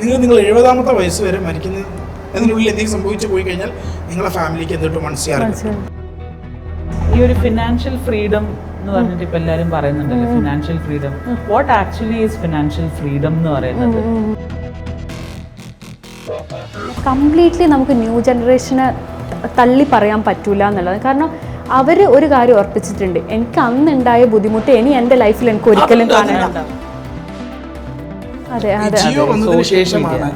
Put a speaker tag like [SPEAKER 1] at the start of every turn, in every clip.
[SPEAKER 1] നിങ്ങൾ 70-ാമത്തെ വയസ്സ് വരെ മരിക്കുന്ന അതിനുള്ളിൽ എന്തെങ്കിലും സംഭവിച്ചു പോയി കഴിഞ്ഞാൽ നിങ്ങളെ ഫാമിലിക്ക് എന്തിട്ട് മനസ്സിലാകും.
[SPEAKER 2] ഈ ഒരു ഫിനാൻഷ്യൽ ഫ്രീഡം എന്ന് പറഞ്ഞിട്ട് ഇപ്പൊ എല്ലാരും പറയുന്നുണ്ടല്ലോ, financial freedom. What actually is financial freedom എന്ന് പറയുന്നത്?
[SPEAKER 3] കംപ്ലീറ്റ്ലി നമുക്ക് ന്യൂ ജനറേഷനെ തള്ളി പറയാൻ പറ്റൂല എന്നുള്ളത്. കാരണം അവർ ഒരു കാര്യം ഉറപ്പിച്ചിട്ടുണ്ട്, എനിക്ക് അന്നുണ്ടായ ബുദ്ധിമുട്ട് ഇനി എൻ്റെ ലൈഫിൽ എനിക്ക് ഒരിക്കലും കാണാൻ. അതെ അതെ
[SPEAKER 1] ജിയോ വന്നതിന് ശേഷമാണ്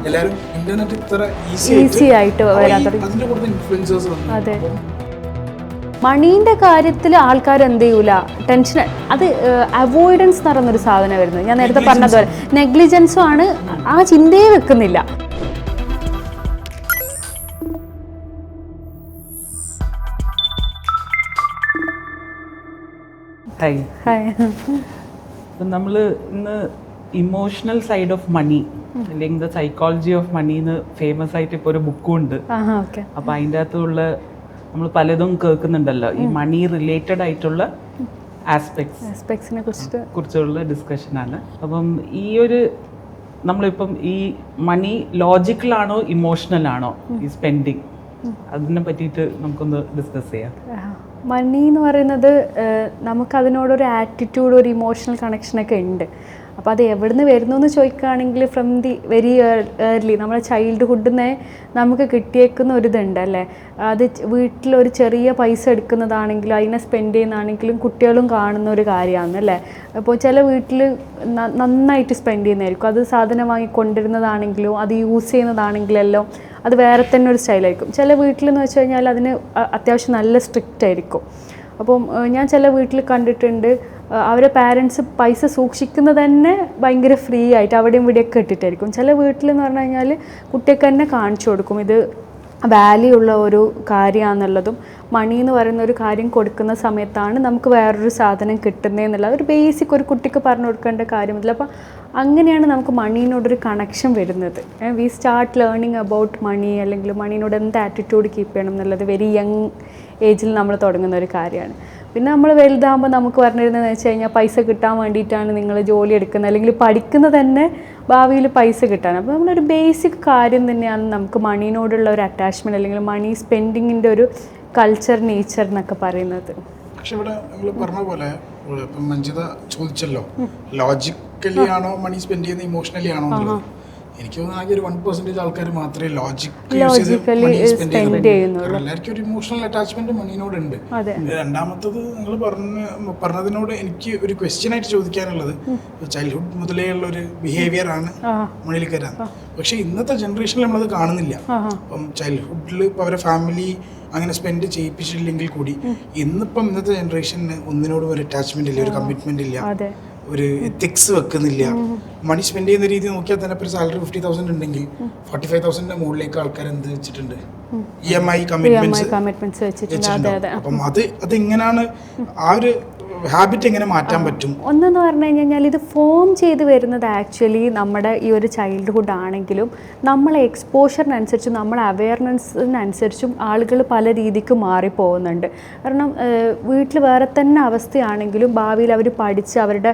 [SPEAKER 1] എല്ലാവരും ഇന്റർനെറ്റ് ഇത്ര
[SPEAKER 3] ഈസി ആയിട്ട് വരാൻ
[SPEAKER 1] തുടങ്ങി.
[SPEAKER 3] അതെ, മണീൻ്റെ കാര്യത്തിൽ ആൾക്കാർ എന്ത് ചെയ്യൂല, ടെൻഷൻ, അത് അവോയ്ഡൻസ് എന്ന് പറയുന്നൊരു സാധനം വരുന്നത്. ഞാൻ നേരത്തെ പറഞ്ഞതുപോലെ നെഗ്ലിജൻസും ആണ്, ആ ചിന്തയെ വെക്കുന്നില്ല.
[SPEAKER 2] നമ്മൾ ഇന്ന് ഇമോഷണൽ സൈഡ് ഓഫ് മണി അല്ലെങ്കിൽ ദ സൈക്കോളജി ഓഫ് മണി എന്ന് ഫേമസ് ആയിട്ട് ഇപ്പോൾ ഒരു ബുക്കും ഉണ്ട്. അപ്പോൾ അതിൻ്റെ അകത്തുള്ള നമ്മൾ പലതും കേൾക്കുന്നുണ്ടല്ലോ, ഈ മണി റിലേറ്റഡ് ആയിട്ടുള്ള ആസ്പെക്ട്സിനെ കുറിച്ചുള്ള ഡിസ്കഷനാണ്. അപ്പം ഈ ഒരു നമ്മളിപ്പം ഈ മണി ലോജിക്കലാണോ ഇമോഷണൽ ആണോ ഈ സ്പെൻഡിങ്, അതിനെ പറ്റിയിട്ട് നമുക്കൊന്ന് ഡിസ്കസ് ചെയ്യാം.
[SPEAKER 3] മണി എന്ന് പറയുന്നത് നമുക്കതിനോടൊരു ആറ്റിറ്റ്യൂഡ്, ഒരു ഇമോഷണൽ കണക്ഷനൊക്കെ ഉണ്ട്. അപ്പോൾ അത് എവിടെ നിന്ന് വരുന്നു എന്ന് ചോദിക്കുകയാണെങ്കിൽ ഫ്രം ദി വെരി ഏർലി നമ്മളെ ചൈൽഡ്ഹുഡിൽ നിന്ന് നമുക്ക് കിട്ടിയേക്കുന്ന ഒരിതുണ്ട് അല്ലേ. അത് വീട്ടിലൊരു ചെറിയ പൈസ എടുക്കുന്നതാണെങ്കിലും അതിനെ സ്പെൻഡ് ചെയ്യുന്നതാണെങ്കിലും കുട്ടികളും കാണുന്ന ഒരു കാര്യമാണ് അല്ലേ. അപ്പോൾ ചില വീട്ടിൽ നന്നായിട്ട് സ്പെൻഡ് ചെയ്യുന്നതായിരിക്കും, അത് സാധനം വാങ്ങി കൊണ്ടുവരുന്നതാണെങ്കിലും അത് യൂസ് ചെയ്യുന്നതാണെങ്കിലെല്ലാം അത് വേറെ തന്നെ ഒരു സ്റ്റൈലായിരിക്കും. ചില വീട്ടിലെന്ന് വെച്ച് കഴിഞ്ഞാൽ അതിന് അത്യാവശ്യം നല്ല സ്ട്രിക്റ്റ് ആയിരിക്കും. അപ്പം ഞാൻ ചില വീട്ടിൽ കണ്ടിട്ടുണ്ട്, അവരെ പാരൻസ് പൈസ സൂക്ഷിക്കുന്നത് തന്നെ ഭയങ്കര ഫ്രീ ആയിട്ട് അവിടെയും ഇവിടെയൊക്കെ ഇട്ടിട്ടായിരിക്കും. ചില വീട്ടിലെന്ന് പറഞ്ഞു കഴിഞ്ഞാൽ കുട്ടിയൊക്കെ തന്നെ കാണിച്ചു കൊടുക്കും ഇത് വാല്യൂ ഉള്ള ഒരു കാര്യമാണെന്നുള്ളതും. മണി എന്ന് പറയുന്ന ഒരു കാര്യം കൊടുക്കുന്ന സമയത്താണ് നമുക്ക് വേറൊരു സാധനം കിട്ടുന്നതെന്നുള്ള ഒരു ബേസിക് ഒരു കുട്ടിക്ക് പറഞ്ഞു കൊടുക്കേണ്ട കാര്യമില്ല. അപ്പം അങ്ങനെയാണ് നമുക്ക് മണീനോടൊരു കണക്ഷൻ വരുന്നത്. We start learning about money, അല്ലെങ്കിൽ മണീനോട് എന്ത് ആറ്റിറ്റ്യൂഡ് കീപ്പ് ചെയ്യണം എന്നുള്ളത് വെരി യങ് ഏജിൽ നമ്മൾ തുടങ്ങുന്ന ഒരു കാര്യമാണ്. പിന്നെ നമ്മൾ വലുതാകുമ്പോൾ നമുക്ക് പറഞ്ഞിരുന്നതെന്ന് വെച്ച് കഴിഞ്ഞാൽ പൈസ കിട്ടാൻ വേണ്ടിയിട്ടാണ് നിങ്ങൾ ജോലി എടുക്കുന്നത്, അല്ലെങ്കിൽ പഠിക്കുന്നത് തന്നെ ഭാവിയിൽ പൈസ കിട്ടാൻ. അപ്പോൾ നമ്മളൊരു ബേസിക് കാര്യം തന്നെയാണ് നമുക്ക് മണീനോടുള്ള ഒരു അറ്റാച്ച്മെൻറ്റ്, അല്ലെങ്കിൽ മണി സ്പെൻഡിങ്ങിൻ്റെ ഒരു കൾച്ചർ, നേച്ചർ എന്നൊക്കെ പറയുന്നത്.
[SPEAKER 1] പക്ഷെ ഇവിടെ നമ്മൾ പറഞ്ഞ പോലെ ഇപ്പം മഞ്ജിത ചോദിച്ചല്ലോ, ലോജിക്കലി ആണോ മണി സ്പെൻഡ് ചെയ്യുന്നത്, ഇമോഷണലി ആണോ എന്നുള്ളത്. എനിക്ക് തോന്നുന്നു ആകെ ഒരു 1% ആൾക്കാർ മാത്രമേ ലോജിക്കലി സ്പെൻഡ് ചെയ്യുന്നുള്ളൂ. എല്ലാവർക്കും ഒരു ഇമോഷണൽ അറ്റാച്ച്മെന്റ് മണീനോടുണ്ട്. രണ്ടാമത്തത് നിങ്ങൾ പറഞ്ഞതിനോട് എനിക്ക് ഒരു ക്വസ്റ്റ്യൻ ആയിട്ട് ചോദിക്കാനുള്ളത്, ചൈൽഡ്ഹുഡ് മുതലേ ഉള്ള ഒരു ബിഹേവിയർ ആണ് മണിയിൽ കയറാൻ. പക്ഷെ ഇന്നത്തെ ജനറേഷനിൽ നമ്മളത് കാണുന്നില്ല. അപ്പം ചൈൽഡ്ഹുഡിൽ ഇപ്പോൾ അവരെ ഫാമിലി അങ്ങനെ സ്പെൻഡ് ചെയ്യിപ്പിച്ചില്ലെങ്കിൽ കൂടി ഇന്നിപ്പം ഇന്നത്തെ ജനറേഷന് ഒന്നിനോടും ഒരു അറ്റാച്ച്മെന്റ് ഇല്ല, ഒരു കമ്മിറ്റ്മെന്റ് ഇല്ല, ഒരു എത്തിക്സ് വെക്കുന്നില്ല. മണി സ്പെൻഡ് ചെയ്യുന്ന രീതി നോക്കിയാൽ തന്നെ ഇപ്പോൾ ഒരു സാലറി 50,000 ഉണ്ടെങ്കിൽ 45,000 മുകളിലേക്ക് ആൾക്കാർ എന്ത് വെച്ചിട്ടുണ്ട്, EMI കമ്മിറ്റ്മെന്റ്സ് വെച്ചിട്ടുണ്ട്. അപ്പം അത് എങ്ങനെയാണ് ആ ഒരു ഹാബിറ്റ് എങ്ങനെ മാറ്റാൻ പറ്റും?
[SPEAKER 3] ഒന്നെന്ന് പറഞ്ഞു കഴിഞ്ഞാൽ ഇത് ഫോം ചെയ്ത് വരുന്നത് ആക്ച്വലി നമ്മുടെ ഈ ഒരു ചൈൽഡ്ഹുഡ് ആണെങ്കിലും നമ്മളെ എക്സ്പോഷറിനനുസരിച്ചും നമ്മളെ അവെയർനെസ്സിനനുസരിച്ചും ആളുകൾ പല രീതിക്ക് മാറിപ്പോകുന്നുണ്ട്. കാരണം വീട്ടിൽ വേറെ തന്നെ അവസ്ഥയാണെങ്കിലും ഭാവിയിൽ അവർ പഠിച്ച് അവരുടെ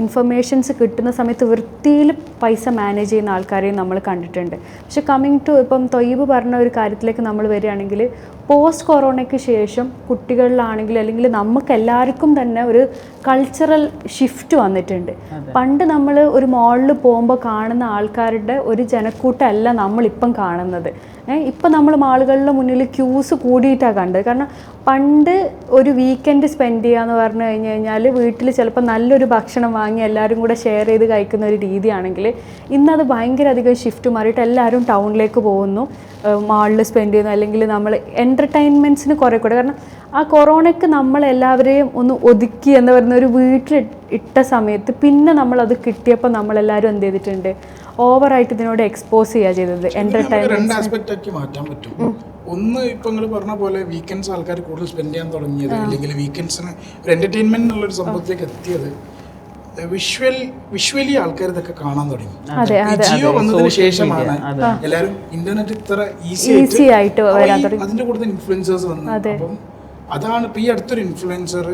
[SPEAKER 3] ഇൻഫർമേഷൻസ് കിട്ടുന്ന സമയത്ത് വൃത്തിയിൽ പൈസ മാനേജ് ചെയ്യുന്ന ആൾക്കാരെയും നമ്മൾ കണ്ടിട്ടുണ്ട്. പക്ഷെ കമ്മിങ് ടു ഇപ്പം തൊയ്ബ് പറഞ്ഞ ഒരു കാര്യത്തിലേക്ക് നമ്മൾ വരികയാണെങ്കിൽ, പോസ്റ്റ് കൊറോണയ്ക്ക് ശേഷം കുട്ടികളിലാണെങ്കിൽ അല്ലെങ്കിൽ നമുക്ക് എല്ലാവർക്കും തന്നെ ഒരു കൾച്ചറൽ ഷിഫ്റ്റ് വന്നിട്ടുണ്ട്. പണ്ട് നമ്മൾ ഒരു മാളിൽ പോകുമ്പോൾ കാണുന്ന ആൾക്കാരുടെ ഒരു ജനക്കൂട്ടമല്ല നമ്മളിപ്പം കാണുന്നത്. ഇപ്പം നമ്മൾ മാളുകളുടെ മുന്നിൽ ക്യൂസ് കൂടിയിട്ടാണ് കണ്ടത്. കാരണം പണ്ട് ഒരു വീക്കെൻഡ് സ്പെൻഡ് ചെയ്യുക എന്ന് പറഞ്ഞു കഴിഞ്ഞാൽ വീട്ടിൽ ചിലപ്പോൾ നല്ലൊരു ഭക്ഷണം വാങ്ങി എല്ലാവരും കൂടെ ഷെയർ ചെയ്ത് കഴിക്കുന്ന ഒരു രീതിയാണെങ്കിൽ ഇന്നത് ഭയങ്കര അധികം ഷിഫ്റ്റ് മാറിയിട്ട് എല്ലാവരും ടൗണിലേക്ക് പോകുന്നു, മാളിൽ സ്പെൻഡ് ചെയ്യുന്നു, അല്ലെങ്കിൽ നമ്മൾ എൻ്റർടൈൻമെൻറ്റ്സിന് കുറേ കൂടെ. കാരണം ആ കൊറോണയ്ക്ക് നമ്മളെല്ലാവരെയും ഒന്ന് ഒതുക്കി എന്ന് പറയുന്ന ഒരു വീട്ടിൽ ഇട്ട സമയത്ത് പിന്നെ നമ്മളത് കിട്ടിയപ്പോൾ നമ്മളെല്ലാവരും എന്ത് ചെയ്തിട്ടുണ്ട്, ഓവറായിട്ട് ഇതിനോട് എക്സ്പോസ് ചെയ്യുക ചെയ്തത്.
[SPEAKER 1] എൻ്റർടൈൻമെൻറ്റ് ഒന്ന് ഇപ്പം നിങ്ങൾ പറഞ്ഞ പോലെ വീക്കെൻഡ്സ് ആൾക്കാർ കൂടുതൽ സ്പെൻഡ് ചെയ്യാൻ തുടങ്ങിയത്, അല്ലെങ്കിൽ വീക്കെൻഡ്സിന് ഒരു എൻ്റർടൈൻമെൻറ്റ് എന്നുള്ളൊരു സംഭവത്തിലേക്ക് എത്തിയത് വിഷ്വലി ആൾക്കാർ ഇതൊക്കെ കാണാൻ തുടങ്ങി. ജിയോ വന്നതിന് ശേഷമാണ് എല്ലാവരും ഇന്റർനെറ്റ് ഇത്ര ഈസി ആയിട്ട് അതിന്റെ കൂടുതൽ ഇൻഫ്ലുവൻസേഴ്സ് വന്നു. അപ്പം അതാണ് ഇപ്പൊ ഈ അടുത്തൊരു ഇൻഫ്ലുവൻസർ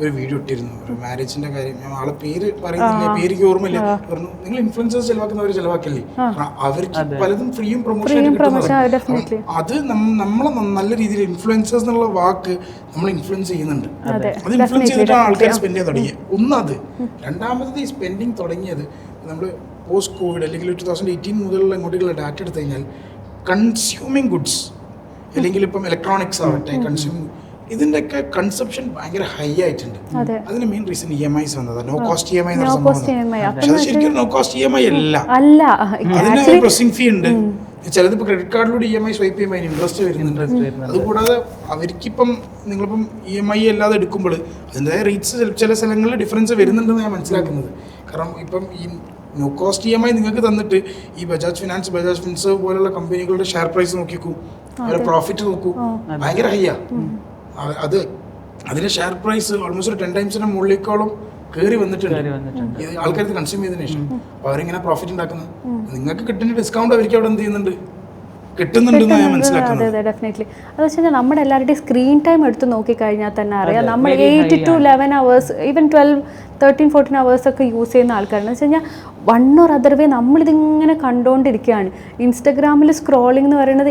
[SPEAKER 1] ഒരു വീഡിയോ ഇട്ടിരുന്നു, ഒരു മാരേജിന്റെ കാര്യം. ഞാൻ ആളെ പേര് പറയുന്നില്ല, പേര് ഓർമ്മയില്ല. പറഞ്ഞു നിങ്ങൾ ഇൻഫ്ലുവൻസേഴ്സ് ചെലവാക്കുന്നവർ ചെലവാക്കില്ലേ, അവർക്ക് പലതും ഫ്രീയും പ്രൊമോഷൻ കിട്ടുന്നത്. അത് നമ്മളെ നല്ല രീതിയിൽ ഇൻഫ്ലുവൻസേഴ്സ് എന്നുള്ള വാക്ക് നമ്മൾ ഇൻഫ്ലുവൻസ് ചെയ്യുന്നുണ്ട്. അത് ഇൻഫ്ലുവൻസ് ചെയ്തിട്ടാണ് ആൾക്കാർ സ്പെൻഡ് ചെയ്യാൻ തുടങ്ങിയത്. ഒന്നത്. രണ്ടാമത് ഈ സ്പെൻഡിങ് തുടങ്ങിയത് നമ്മൾ പോസ്റ്റ് കോവിഡ് അല്ലെങ്കിൽ 2018 മുതലുള്ള ഇങ്ങോട്ടുള്ള ഡാറ്റ എടുത്തു കഴിഞ്ഞാൽ കൺസ്യൂമിങ് ഗുഡ്സ് അല്ലെങ്കിൽ ഇപ്പം ഇലക്ട്രോണിക്സ് ആവട്ടെ, കൺസ്യൂമിങ് ഇതിന്റെയൊക്കെ കൺസപ്ഷൻ ഭയങ്കര ഹൈ ആയിട്ടുണ്ട്. അതിന് മെയിൻ റീസൺ EMIs വന്നതാണ്. നോ കോസ്റ്റ് EMI എന്ന സംഭവം. ശരിക്കും നോ കോസ്റ്റ് EMI അല്ല, അതിന് ഒരു പ്രോസസിംഗ് ഫീ ഉണ്ട്. ചിലത് ഇപ്പൊ ക്രെഡിറ്റ് കാർഡിലൂടെ EMI സ്വൈപ്പ് ചെയ്യുമ്പോൾ അതിന് ഇൻട്രസ്റ്റ് വരുന്നുണ്ട്. അതുകൂടാതെ അവർക്കിപ്പം നിങ്ങളിപ്പം EMI അല്ലാതെ എടുക്കുമ്പോൾ അതിൻ്റെതായ റേറ്റ്സ് ചില സ്ഥലങ്ങളിൽ ഡിഫറൻസ് വരുന്നുണ്ടെന്ന് ഞാൻ മനസ്സിലാക്കുന്നത്. കാരണം ഇപ്പം ഈ നോ കോസ്റ്റ് EMI നിങ്ങൾക്ക് തന്നിട്ട് ഈ ബജാജ് ഫിനാൻസ്, ബജാജ് ഫിൻസർവ് പോലുള്ള കമ്പനികളുടെ ഷെയർ പ്രൈസ് നോക്കിക്കൂ, അവരുടെ പ്രോഫിറ്റ് നോക്കൂ, ഭയങ്കര ഹൈയാ. അതിന്റെ ഷെയർ പ്രൈസ് ഓൾമോസ്റ്റ് 10 ടൈംസിന്റെ മുകളിലേക്കോളം കയറി വന്നിട്ടുണ്ട് ആൾക്കാർ കൺസ്യൂം ചെയ്തതിനു ശേഷം. അപ്പൊ അവരെങ്ങനെ പ്രോഫിറ്റ് ഉണ്ടാക്കുന്നത്? നിങ്ങൾക്ക് കിട്ടുന്ന ഡിസ്കൗണ്ട് അവർക്ക് അവിടെ എന്ത് ചെയ്യുന്നുണ്ട്, കിട്ടുന്നുണ്ടെന്ന് ഞാൻ മനസ്സിലാക്കുന്നത്.
[SPEAKER 3] അതെ, ഡെഫിനറ്റ്ലി. അത് വെച്ചാൽ നമ്മുടെ എല്ലാവരുടെയും സ്ക്രീൻ ടൈം എടുത്ത് നോക്കിക്കഴിഞ്ഞാൽ തന്നെ അറിയാം, നമ്മൾ 8 to 11 hours, ഈവൻ 12, 13, 14 hours ഒക്കെ യൂസ് ചെയ്യുന്ന ആൾക്കാരെന്ന് വെച്ച് കഴിഞ്ഞാൽ വൺ ഓർ അതർ വേ നമ്മളിതിങ്ങനെ കണ്ടുകൊണ്ടിരിക്കുകയാണ്. ഇൻസ്റ്റഗ്രാമിൽ സ്ക്രോളിംഗ് എന്ന് പറയുന്നത്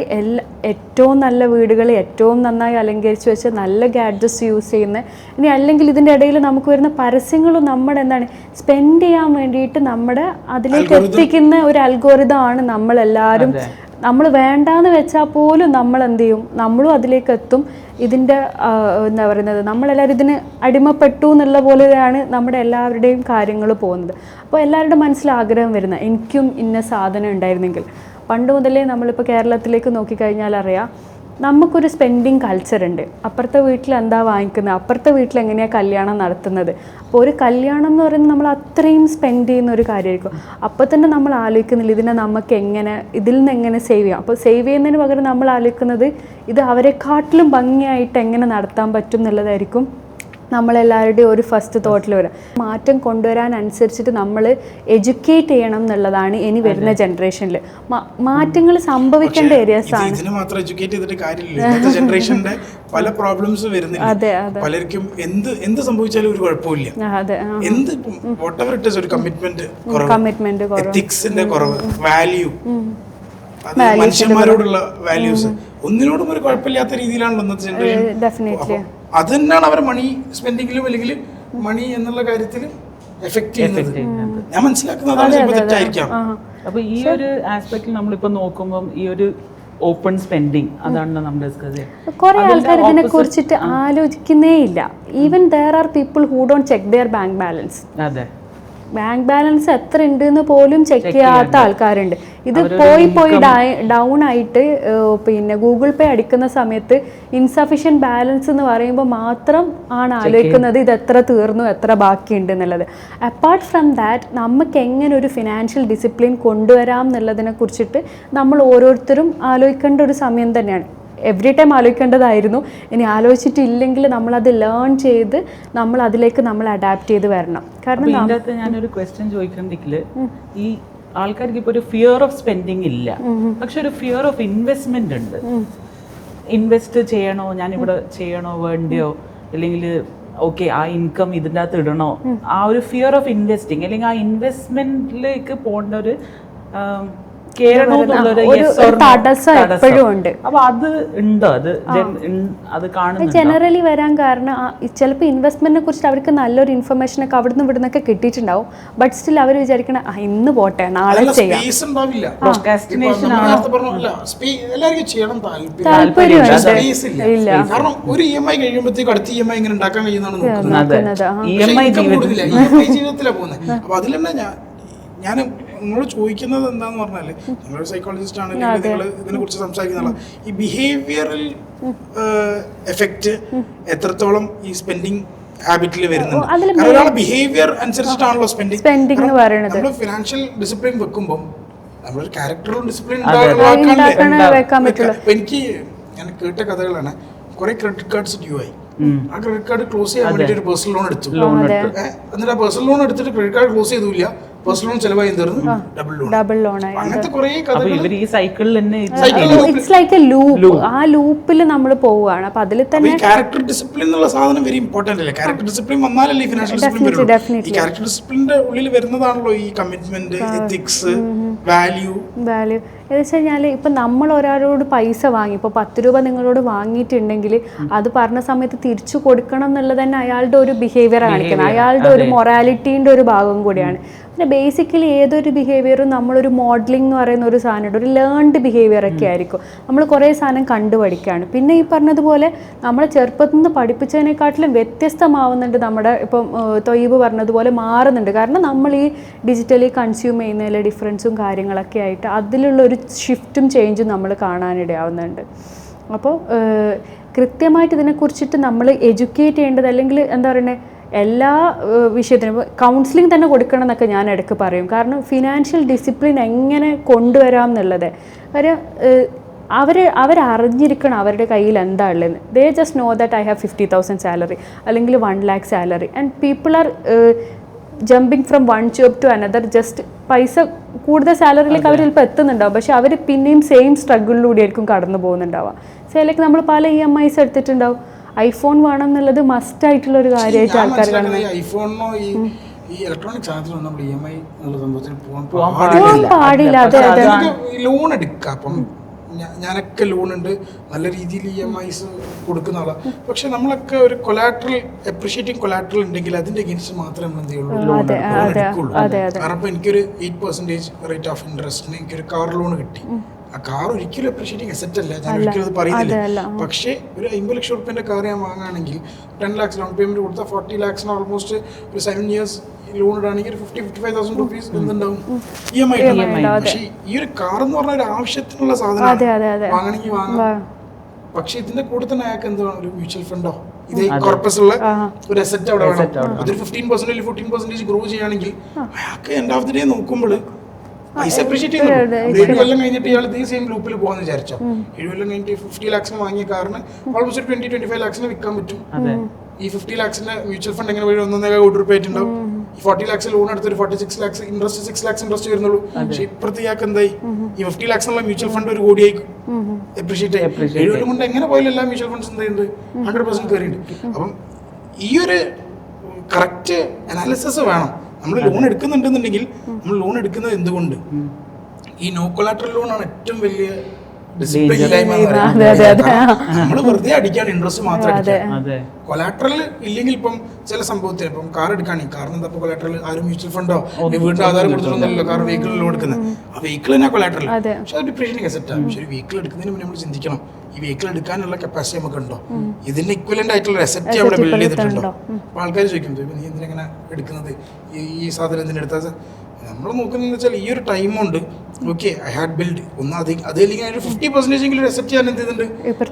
[SPEAKER 3] ഏറ്റവും നല്ല വീടുകൾ ഏറ്റവും നന്നായി അലങ്കരിച്ച് വെച്ച് നല്ല ഗാഡ്ജറ്റ്സ് യൂസ് ചെയ്യുന്നത്. ഇനി അല്ലെങ്കിൽ ഇതിൻ്റെ ഇടയിൽ നമുക്ക് വരുന്ന പരസ്യങ്ങളും നമ്മുടെ എന്താണ് സ്പെൻഡ് ചെയ്യാൻ വേണ്ടിയിട്ട് നമ്മുടെ അതിലേക്ക് എത്തിക്കുന്ന ഒരു അൽഗോരിതം ആണ് നമ്മളെല്ലാവരും. നമ്മൾ വേണ്ടാന്ന് വെച്ചാൽ പോലും നമ്മൾ എന്ത് ചെയ്യും, നമ്മളും അതിലേക്ക് എത്തും. ഇതിൻ്റെ എന്താ പറയുന്നത്, നമ്മളെല്ലാവരും ഇതിന് അടിമപ്പെട്ടു എന്നുള്ള പോലെയാണ് നമ്മുടെ എല്ലാവരുടെയും കാര്യങ്ങൾ പോകുന്നത്. അപ്പോൾ എല്ലാവരുടെ മനസ്സിൽ ആഗ്രഹം വരുന്നത് എനിക്കും ഇന്ന സാധനം ഉണ്ടായിരുന്നെങ്കിൽ. പണ്ട് മുതലേ നമ്മളിപ്പോൾ കേരളത്തിലേക്ക് നോക്കിക്കഴിഞ്ഞാൽ അറിയാം, നമുക്കൊരു സ്പെൻഡിങ് കൾച്ചർ ഉണ്ട്. അപ്പുറത്തെ വീട്ടിൽ എന്താ വാങ്ങിക്കുന്നത്, അപ്പുറത്തെ വീട്ടിൽ എങ്ങനെയാണ് കല്യാണം നടത്തുന്നത്. അപ്പോൾ ഒരു കല്യാണം എന്ന് പറയുന്നത് നമ്മൾ അത്രയും സ്പെൻഡ് ചെയ്യുന്ന ഒരു കാര്യമായിരിക്കും. അപ്പോൾ തന്നെ നമ്മൾ ആലോചിക്കുന്നില്ല ഇതിനെ നമുക്ക് എങ്ങനെ, ഇതിൽ നിന്ന് എങ്ങനെ സേവ് ചെയ്യാം. അപ്പോൾ സേവ് ചെയ്യുന്നതിന് പകരം നമ്മൾ ആലോചിക്കുന്നത് ഇത് അവരെക്കാട്ടിലും ഭംഗിയായിട്ട് എങ്ങനെ നടത്താൻ പറ്റും എന്നുള്ളതായിരിക്കും നമ്മളെല്ലാവരുടെയും ഒരു ഫസ്റ്റ് തോട്ടിൽ വരാം. മാറ്റം കൊണ്ടുവരാൻ അനുസരിച്ചിട്ട് നമ്മൾ എഡ്യൂക്കേറ്റ് ചെയ്യണം എന്നുള്ളതാണ് ഇനി വരുന്ന ജനറേഷനിൽ. മാറ്റങ്ങൾ സംഭവിക്കേണ്ട ഏരിയാസ് ആണ്.
[SPEAKER 1] ഇതിന് മാത്രം എഡ്യൂക്കേറ്റ് ചെയ്തിട്ട് കാര്യമില്ല. ഇന്നത്തെ ജനറേഷന്റെ പല പ്രോബ്ലംസ് വരുന്നില്ല. പലർക്കും എന്ത് സംഭവിച്ചാലും ഒരു കുഴപ്പമില്ല. എന്ത് whatever it is, ഒരു കമ്മിറ്റ്മെന്റ് കുറവ്, എത്തിക്സിന്റെ കുറവ്, വാല്യൂ, മനുഷ്യന്മാരോടുള്ള വാല്യൂസ് ഒന്നിനോടും ഒരു കുഴപ്പമില്ലാത്ത രീതിയിലാണല്ലോ ഇന്നത്തെ ജനറേഷൻ. അത് തന്നെയാണ് അവർ മണി സ്പെൻഡിങ്ങിലും അല്ലെങ്കിൽ മണി എന്നുള്ള കാര്യത്തിൽ എഫക്ട് ചെയ്യുന്നത്. ഞാൻ മനസ്സിലാക്കുന്നത്.
[SPEAKER 2] അപ്പൊ ഈ ഒരു ആസ്പെക്റ്റിൽ നമ്മളിപ്പോ നോക്കുമ്പോൾ ഈ ഒരു ഓപ്പൺ സ്പെൻഡിങ് അതാണ് നമ്മൾ ഡിസ്കസ് ചെയ്യുന്നത്.
[SPEAKER 3] കുറെ ആൾക്കാർ ഇതിനെ കുറിച്ചിട്ട് ആലോചിക്കുന്നേ ഇല്ല. Even there are people who don't check their bank balance.
[SPEAKER 2] അതെ,
[SPEAKER 3] ബാങ്ക് ബാലൻസ് എത്ര ഉണ്ട് എന്ന് പോലും ചെക്ക് ചെയ്യാത്ത ആൾക്കാരുണ്ട്. ഇത് പോയി ഡൗൺ ആയിട്ട് പിന്നെ ഗൂഗിൾ പേ അടിക്കുന്ന സമയത്ത് ഇൻസഫിഷ്യൻറ്റ് ബാലൻസ് എന്ന് പറയുമ്പോൾ മാത്രം ആണ് ആലോചിക്കുന്നത് ഇത് എത്ര തീർന്നു, എത്ര ബാക്കിയുണ്ട് എന്നുള്ളത്. അപ്പാർട്ട് ഫ്രം ദാറ്റ് നമുക്ക് എങ്ങനെ ഒരു ഫിനാൻഷ്യൽ ഡിസിപ്ലിൻ കൊണ്ടുവരാം എന്നുള്ളതിനെ കുറിച്ചിട്ട് നമ്മൾ ഓരോരുത്തരും ആലോചിക്കേണ്ട ഒരു സമയം തന്നെയാണ്. എവറി ടൈം ആലോചിക്കേണ്ടതായിരുന്നു. ഇനി ആലോചിച്ചിട്ടില്ലെങ്കിൽ നമ്മളത് ലേൺ ചെയ്ത് നമ്മൾ അതിലേക്ക് നമ്മൾ അഡാപ്റ്റ് ചെയ്ത് വരണം. കാരണം
[SPEAKER 2] ഇതിനകത്ത് ഞാനൊരു ക്വസ്റ്റ്യൻ ചോദിക്കുന്നെങ്കിൽ, ഈ ആൾക്കാർക്ക് ഇപ്പോൾ ഒരു ഫിയർ ഓഫ് സ്പെൻഡിങ് ഇല്ല, പക്ഷെ ഒരു ഫിയർ ഓഫ് ഇൻവെസ്റ്റ്മെന്റ് ഉണ്ട്. ഇൻവെസ്റ്റ് ചെയ്യണോ, ഞാനിവിടെ ചെയ്യണോ വേണ്ടിയോ, അല്ലെങ്കിൽ ഓക്കെ ആ ഇൻകം ഇതിൻ്റെ അകത്ത് ഇടണോ, ആ ഒരു ഫിയർ ഓഫ് ഇൻവെസ്റ്റിംഗ് അല്ലെങ്കിൽ ആ ഇൻവെസ്റ്റ്മെന്റിലേക്ക് പോകേണ്ട ഒരു
[SPEAKER 3] ജനറലി വരാൻ കാരണം ചിലപ്പോൾ ഇൻവെസ്റ്റ്മെന്റിനെ കുറിച്ച് അവർക്ക് നല്ലൊരു ഇൻഫർമേഷൻ ഒക്കെ അവിടുന്ന് ഇവിടുന്നൊക്കെ കിട്ടിയിട്ടുണ്ടാവും. ബട്ട് സ്റ്റിൽ അവർ വിചാരിക്കണം ഇന്ന് പോട്ടെ നാളെ ചെയ്യാം. താല്പര്യമില്ല.
[SPEAKER 1] കാരണം ഒരു EMI കഴിയുമ്പോഴത്തേക്ക് അടുത്ത EMI ഇങ്ങനെ ഉണ്ടാക്കാൻ കഴിയുന്നതാണ് ജീവിതത്തിലാണ് പോകുന്നത്. അപ്പൊ അതിൽ തന്നെ ഞാൻ നിങ്ങൾ ചോദിക്കുന്നത് എന്താന്ന് പറഞ്ഞാല്, നിങ്ങളൊരു സൈക്കോളജിസ്റ്റ് ആണെങ്കിൽ നിങ്ങൾ ഇതിനെ കുറിച്ച് സംസാരിക്കുന്ന ഈ ബിഹേവിയറൽ എഫക്റ്റ് എത്രത്തോളം ഈ സ്പെൻഡിങ് ഹാബിറ്റിൽ വരുന്നുണ്ട്. ഒരാളെ ബിഹേവിയർ അനുസരിച്ചിട്ടാണല്ലോ സ്പെൻഡിങ്. നമ്മൾ ഫിനാൻഷ്യൽ ഡിസിപ്ലിൻ വെക്കുമ്പോൾ നമ്മളൊരു ക്യാരക്ടറും ഡിസിപ്ലിൻ എനിക്ക് ഞാൻ കേട്ട കഥകളാണ്. കുറെ ക്രെഡിറ്റ് കാർഡ്സ് ഡ്യൂ ആയി. ആ ക്രെഡിറ്റ് കാർഡ് ക്ലോസ് ചെയ്യാൻ വേണ്ടിട്ട് ഒരു പേഴ്സണൽ ലോൺ എടുത്തു. എന്നിട്ട് ആ പേഴ്സണൽ ലോൺ എടുത്തിട്ട് ക്രെഡിറ്റ് കാർഡ് ക്ലോസ് ചെയ്തില്ല. പേഴ്സണൽ ലോൺ ചെലവായി തീർന്നു
[SPEAKER 3] ഡബിൾ ലോൺ ആയി.
[SPEAKER 1] അങ്ങനത്തെ കുറെ
[SPEAKER 2] അപ്പൊ ഇവർ ഈ സൈക്കിളിൽ തന്നെ
[SPEAKER 3] ഇറ്റ്സ് ലൈക്ക് എ ലൂപ്പ്. ആ ലൂപ്പിൽ നമ്മൾ പോവുകയാണ്. അപ്പൊ അതിൽ തന്നെ
[SPEAKER 1] ക്യാരക്ടർ ഡിസിപ്ലിൻ എന്നുള്ള സാധനം വെരി ഇമ്പോർട്ടന്റ് അല്ലേ? ക്യാരക്ടർ ഡിസിപ്ലിൻ വന്നാലല്ലേ ഈ ഫിനാൻഷ്യൽ ഡിസിപ്ലിൻ വരുള്ളൂ. ഈ ക്യാരക്ടർ ഡിസിപ്ലിന്റെ ഉള്ളിൽ വരുന്നതാണല്ലോ ഈ കമ്മിറ്റ്മെന്റ്, എത്തിക്സ്, വാല്യൂ.
[SPEAKER 3] എന്ന് വെച്ച് കഴിഞ്ഞാൽ ഇപ്പം നമ്മൾ ഒരാളോട് പൈസ വാങ്ങി, ഇപ്പോൾ 10 രൂപ നിങ്ങളോട് വാങ്ങിയിട്ടുണ്ടെങ്കിൽ അത് പറഞ്ഞ സമയത്ത് തിരിച്ചു കൊടുക്കണം എന്നുള്ളത് തന്നെ അയാളുടെ ഒരു ബിഹേവിയർ കാണിക്കുന്നത്, അയാളുടെ ഒരു മൊറാലിറ്റീൻ്റെ ഒരു ഭാഗം കൂടിയാണ്. പിന്നെ ബേസിക്കലി ഏതൊരു ബിഹേവിയറും നമ്മളൊരു മോഡലിംഗ് എന്ന് പറയുന്ന ഒരു സാധനമുണ്ട്, ഒരു ലേൺഡ് ബിഹേവിയർ ഒക്കെ ആയിരിക്കും. നമ്മൾ കുറേ സാധനം കണ്ടുപഠിക്കുകയാണ്. പിന്നെ ഈ പറഞ്ഞതുപോലെ നമ്മളെ ചെറുപ്പത്തിൽ നിന്ന് പഠിപ്പിച്ചതിനെക്കാട്ടിലും വ്യത്യസ്തമാവുന്നുണ്ട് നമ്മുടെ ഇപ്പം തൊയ്യബ് പറഞ്ഞതുപോലെ മാറുന്നുണ്ട്. കാരണം നമ്മൾ ഈ ഡിജിറ്റലി കൺസ്യൂം ചെയ്യുന്നതിലെ ഡിഫറൻസും കാര്യങ്ങളൊക്കെ ആയിട്ട് അതിലുള്ളൊരു ഷിഫ്റ്റും ചേഞ്ചും നമ്മൾ കാണാനിടയാവുന്നുണ്ട്. അപ്പോൾ കൃത്യമായിട്ട് ഇതിനെക്കുറിച്ചിട്ട് നമ്മൾ എഡ്യൂക്കേറ്റ് ചെയ്യേണ്ടത്, അല്ലെങ്കിൽ എന്താ പറയുന്നത്, എല്ലാ വിഷയത്തിനും കൗൺസിലിംഗ് തന്നെ കൊടുക്കണം എന്നൊക്കെ ഞാൻ ഇടയ്ക്ക് പറയും. കാരണം ഫിനാൻഷ്യൽ ഡിസിപ്ലിൻ എങ്ങനെ കൊണ്ടുവരാം എന്നുള്ളത്. കാര്യം അവരറിഞ്ഞിരിക്കണം അവരുടെ കയ്യിൽ എന്താ ഉള്ളതെന്ന്. They just know that I have 50,000 salary അല്ലെങ്കിൽ 1 lakh salary, and people are jumping from one job to another. Just പൈസ കൂടുതൽ സാലറിയിലേക്ക് അവർ ചിലപ്പോൾ എത്തുന്നുണ്ടാവും, പക്ഷെ അവർ പിന്നെയും സെയിം സ്ട്രഗിളിലൂടെ ആയിരിക്കും കടന്നു പോകുന്നുണ്ടാവുക. ലൈക്ക് നമ്മൾ പല EMIs എടുത്തിട്ടുണ്ടാവും. ഐഫോൺ വേണം എന്നുള്ളത് മസ്റ്റ് ആയിട്ടുള്ള ഒരു കാര്യമായിട്ട് ആൾക്കാർ കാണുന്നത്.
[SPEAKER 1] ഐഫോണിനോ ഈ ഇലക്ട്രോണിക് സാധനത്തിനോ നമ്മൾ EMI എന്നുള്ള സംഭവത്തിന്
[SPEAKER 3] പോകാൻ പാടില്ല. അതെ അതെ,
[SPEAKER 1] ലോൺ എടുക്കാം. അപ്പം ഞാനൊക്കെ ലോൺ ഉണ്ട്, നല്ല രീതിയിൽ EMIs കൊടുക്കുന്ന ആളാണ്. പക്ഷെ നമ്മളൊക്കെ ഒരു കൊലാട്രൽ, അപ്രീഷിയേറ്റിംഗ് കൊലാട്രൽ ഉണ്ടെങ്കിൽ അതിന്റെ അഗേൻസ്റ്റ് മാത്രമേ നമ്മൾ എന്ത് ചെയ്യുള്ളൂ, ലോൺ എടുക്കുള്ളൂ. കാരണം ഇപ്പൊ എനിക്കൊരു 8% റേറ്റ് ഓഫ് ഇൻട്രസ്റ്റിന് എനിക്കൊരു കാർ ലോൺ കിട്ടി. ആ കാർ ഒരിക്കലും അപ്രീഷിയേറ്റിംഗ് അസറ്റ് അല്ല, ഞാൻ ഒരിക്കലും അത് പറയുന്നില്ല. പക്ഷേ ഒരു 50 ലക്ഷം റുപ്യന്റെ കാർ ഞാൻ വാങ്ങുകയാണെങ്കിൽ 10 lakhs ലോൺ പേയ്മെന്റ് കൊടുത്താൽ 40 lakhs ഓൾമോസ്റ്റ് ഒരു 7 years ലോൺ ഇടാണെങ്കിൽ 50,000-55,000 rupees എന്തുണ്ടാവും EMI. പക്ഷേ ഈ ഒരു കാർ എന്ന് പറഞ്ഞ ഒരു ആവശ്യത്തിനുള്ള സാധനം വാങ്ങണമെങ്കിൽ വാങ്ങാം. പക്ഷെ ഇതിന്റെ കൂടെ തന്നെ അയാൾക്ക് എന്താണ് ഒരു മ്യൂച്വൽ ഫണ്ടോ ഇതേ കോർപ്പസ് ഉള്ള ഒരു അസറ്റ് അവിടെ വേണം. അതൊരു 15% 14% ഗ്രോ ചെയ്യുകയാണെങ്കിൽ അയാൾക്ക് എൻഡ് ഓഫ് ദി ഡേ നോക്കുമ്പോൾ പൈസ അപ്രീഷിയേറ്റ് ചെയ്യുന്നു. 7 കൊല്ലം കഴിഞ്ഞിട്ട് ഇയാൾ ഇതേ സെയിം ലൂപ്പിൽ പോകാന്ന് വിചാരിച്ചോ, 7 കൊല്ലം കഴിഞ്ഞിട്ട് 50 lakhs വാങ്ങിയ കാറിന് ഓൾമോസ്റ്റ് 20-25 lakhs വിൽക്കാൻ പറ്റും. ഈ 50 lakhs മ്യൂച്വൽ ഫണ്ട് എങ്ങനെ വഴി 1.5 കോടി രൂപ ആയിട്ടുണ്ടാവും. ഈ 40 lakhs ലോൺ എടുത്തൊരു 46 lakhs ഇൻട്രസ്റ്റ്, 6 lakhs ഇൻട്രസ്റ്റ് വരുന്നുള്ളൂ. പക്ഷെ ഇപ്പുറത്ത് ഇയാൾക്ക് എന്തായി, ഈ 50 lakhs മ്യൂച്വൽ ഫണ്ട് 1 കോടി ആയിരിക്കും അപ്രീഷിയേറ്റ് ആയി. 7 കൊല്ലം കൊണ്ട് എങ്ങനെ പോയാലും എല്ലാ മ്യൂച്വൽ ഫണ്ട്സ് എന്തുണ്ട് 100% കയറിയുണ്ട്. അപ്പം ഈ ഒരു കറക്റ്റ് അനാലിസിസ് വേണം. നമ്മൾ ലോൺ എടുക്കുന്നുണ്ടെന്നുണ്ടെങ്കിൽ നമ്മൾ ലോൺ എടുക്കുന്നത് എന്തുകൊണ്ട്, ഈ നോ കൊലാട്രൽ ലോൺ ആണ് ഏറ്റവും വലിയ ഡിസിപ്ലിൻ ഇല്ലായ്മ. നമ്മൾ വെറുതെ അടിക്കാണ്, ഇൻട്രസ്റ്റ് മാത്രം അടിക്കാം. കൊലാട്രൽ ഇല്ലെങ്കിൽ ഇപ്പം ചില സംഭവത്തിൽ ഇപ്പം കാർ എടുക്കുകയാണെങ്കിൽ കാറിന് എന്താ കൊലാട്രൽ, ആരും മ്യൂച്വൽ ഫണ്ടോ വീടിന്റെ ആധാരം കൊടുത്തിട്ടൊന്നുമല്ലോ കാർ വെഹിക്കിൾ ലോൺ എടുക്കുന്നത്. ആ വെഹിക്കിൾ തന്നെ കൊലാട്രൽ. പക്ഷെ അത് ഡിപ്രീഷിയേറ്റിംഗ് അസറ്റാണ്. പക്ഷെ ഒരു വെഹിക്കിൾ എടുക്കുന്നതിന് മുന്നേ നമ്മൾ ചിന്തിക്കണം, ഈ വെഹിക്കിൾ എടുക്കാനുള്ള കപ്പാസിറ്റി നമുക്ക് ഉണ്ടോ, ഇതിന് ഇക്വലന്റ് ആയിട്ടുള്ള അസറ്റ് അവിടെ ബിൽഡ് ചെയ്തിട്ടുണ്ടോ. അപ്പൊ ആൾക്കാർ ചോദിക്കും നീ എന്തിനെങ്ങനെ എടുക്കുന്നത്, ഈ സാധനം എന്തിനെടുത്താൽ നമ്മൾ നോക്കുന്നതെന്ന് വെച്ചാൽ ഈ ഒരു ടൈം കൊണ്ട് ഓക്കെ ഐ ഹാഡ് ബിൽഡ് ഒന്ന് അതല്ലെങ്കിൽ ഒരു 50% എങ്കിലും അസറ്റ് ഞാൻ എന്ത് ചെയ്തിട്ടുണ്ട്,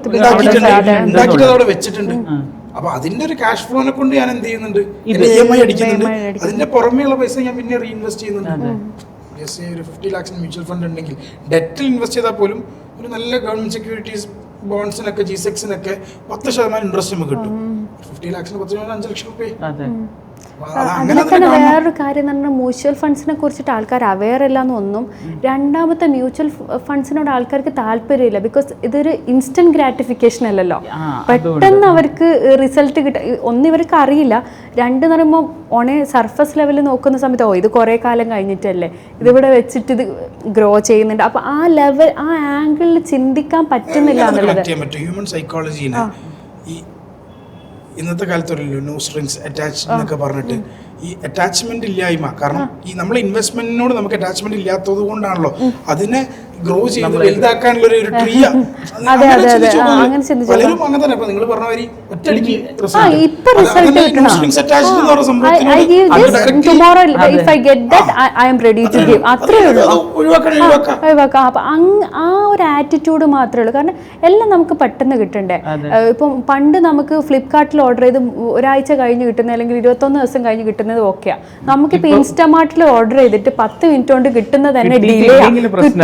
[SPEAKER 1] ഉണ്ടാക്കിയിട്ട് അതവിടെ വെച്ചിട്ടുണ്ട്. അപ്പൊ അതിന്റെ ഒരു ക്യാഷ് ഫ്ലോനെ കൊണ്ട് ഞാൻ എന്ത് ചെയ്യുന്നുണ്ട്, EMI അടിക്കുന്നുണ്ട്. അതിന്റെ പുറമേയുള്ള പൈസ ഞാൻ പിന്നെ റീഇൻവെസ്റ്റ് ചെയ്യുന്നുണ്ട്. ഒരു 50 lakhs മ്യൂച്വൽ ഫണ്ട് ഉണ്ടെങ്കിൽ ഡെറ്റിൽ ഇൻവെസ്റ്റ് ചെയ്താൽ പോലും ഒരു നല്ല ഗവൺമെന്റ് സെക്യൂരിറ്റീസ് ബോൺസിനൊക്കെ G-Secsനൊക്കെ 10% ഇൻട്രസ്റ്റ് നമുക്ക് കിട്ടും. 50 lakhs 5 ലക്ഷം രൂപ.
[SPEAKER 3] അതിൽ തന്നെ വേറൊരു കാര്യം എന്ന് പറഞ്ഞാൽ മ്യൂച്വൽ ഫണ്ട്സിനെ കുറിച്ചിട്ട് ആൾക്കാർ അവെയർ അല്ലാന്ന് ഒന്നും. രണ്ടാമത്തെ മ്യൂച്വൽ ഫണ്ട്സിനോട് ആൾക്കാർക്ക് താല്പര്യമില്ല. ബിക്കോസ് ഇതൊരു ഇൻസ്റ്റന്റ് ഗ്രാറ്റിഫിക്കേഷൻ അല്ലല്ലോ, പെട്ടെന്ന് അവർക്ക് റിസൾട്ട് കിട്ടുക. ഇവർക്ക് അറിയില്ല. 2 എന്ന് പറയുമ്പോൾ ഓണെ സർഫസ് ലെവലിൽ നോക്കുന്ന സമയത്ത് ഇത് കുറേ കാലം കഴിഞ്ഞിട്ടല്ലേ, ഇതിവിടെ വെച്ചിട്ട് ഇത് ഗ്രോ ചെയ്യുന്നുണ്ട്. അപ്പൊ ആ ലെവൽ, ആ ആംഗിളിൽ ചിന്തിക്കാൻ പറ്റുന്നില്ല എന്നുള്ളത്.
[SPEAKER 1] ഹ്യൂമൻ സൈക്കോളജിനെ ഇന്നത്തെ കാലത്തൊരു നോ സ്ട്രിങ്സ് അറ്റാച്ച് എന്നൊക്കെ പറഞ്ഞിട്ട് ഈ അറ്റാച്ച്മെന്റ് ഇല്ലായ്മ. കാരണം ഈ നമ്മൾ ഇൻവെസ്റ്റ്മെന്റിനോട് നമുക്ക് അറ്റാച്ച്മെന്റ് ഇല്ലാത്തത് കൊണ്ടാണല്ലോ അതിനെ ഗ്രോ ചെയ്ത് വലുതാക്കാനുള്ള ഒരു ട്രീ. പലരും അങ്ങനെ തന്നെ. നിങ്ങൾ പറഞ്ഞ മാതിരി ഒറ്റയടിക്ക്
[SPEAKER 3] ആ ഒരു ആറ്റിറ്റ്യൂഡ് മാത്രമേ ഉള്ളൂ. കാരണം എല്ലാം നമുക്ക് പെട്ടെന്ന് കിട്ടണ്ടേ. ഇപ്പം പണ്ട് നമുക്ക് ഫ്ലിപ്കാർട്ടിൽ ഓർഡർ ചെയ്ത് ഒരാഴ്ച കഴിഞ്ഞ് കിട്ടുന്നത് അല്ലെങ്കിൽ 21 ദിവസം കഴിഞ്ഞ് കിട്ടുന്നത് ഓക്കെയാ. നമുക്കിപ്പോൾ ഇൻസ്റ്റാമാർട്ടിൽ ഓർഡർ ചെയ്തിട്ട് 10 മിനിറ്റ് കൊണ്ട് കിട്ടുന്നത് തന്നെ ഡിലേ,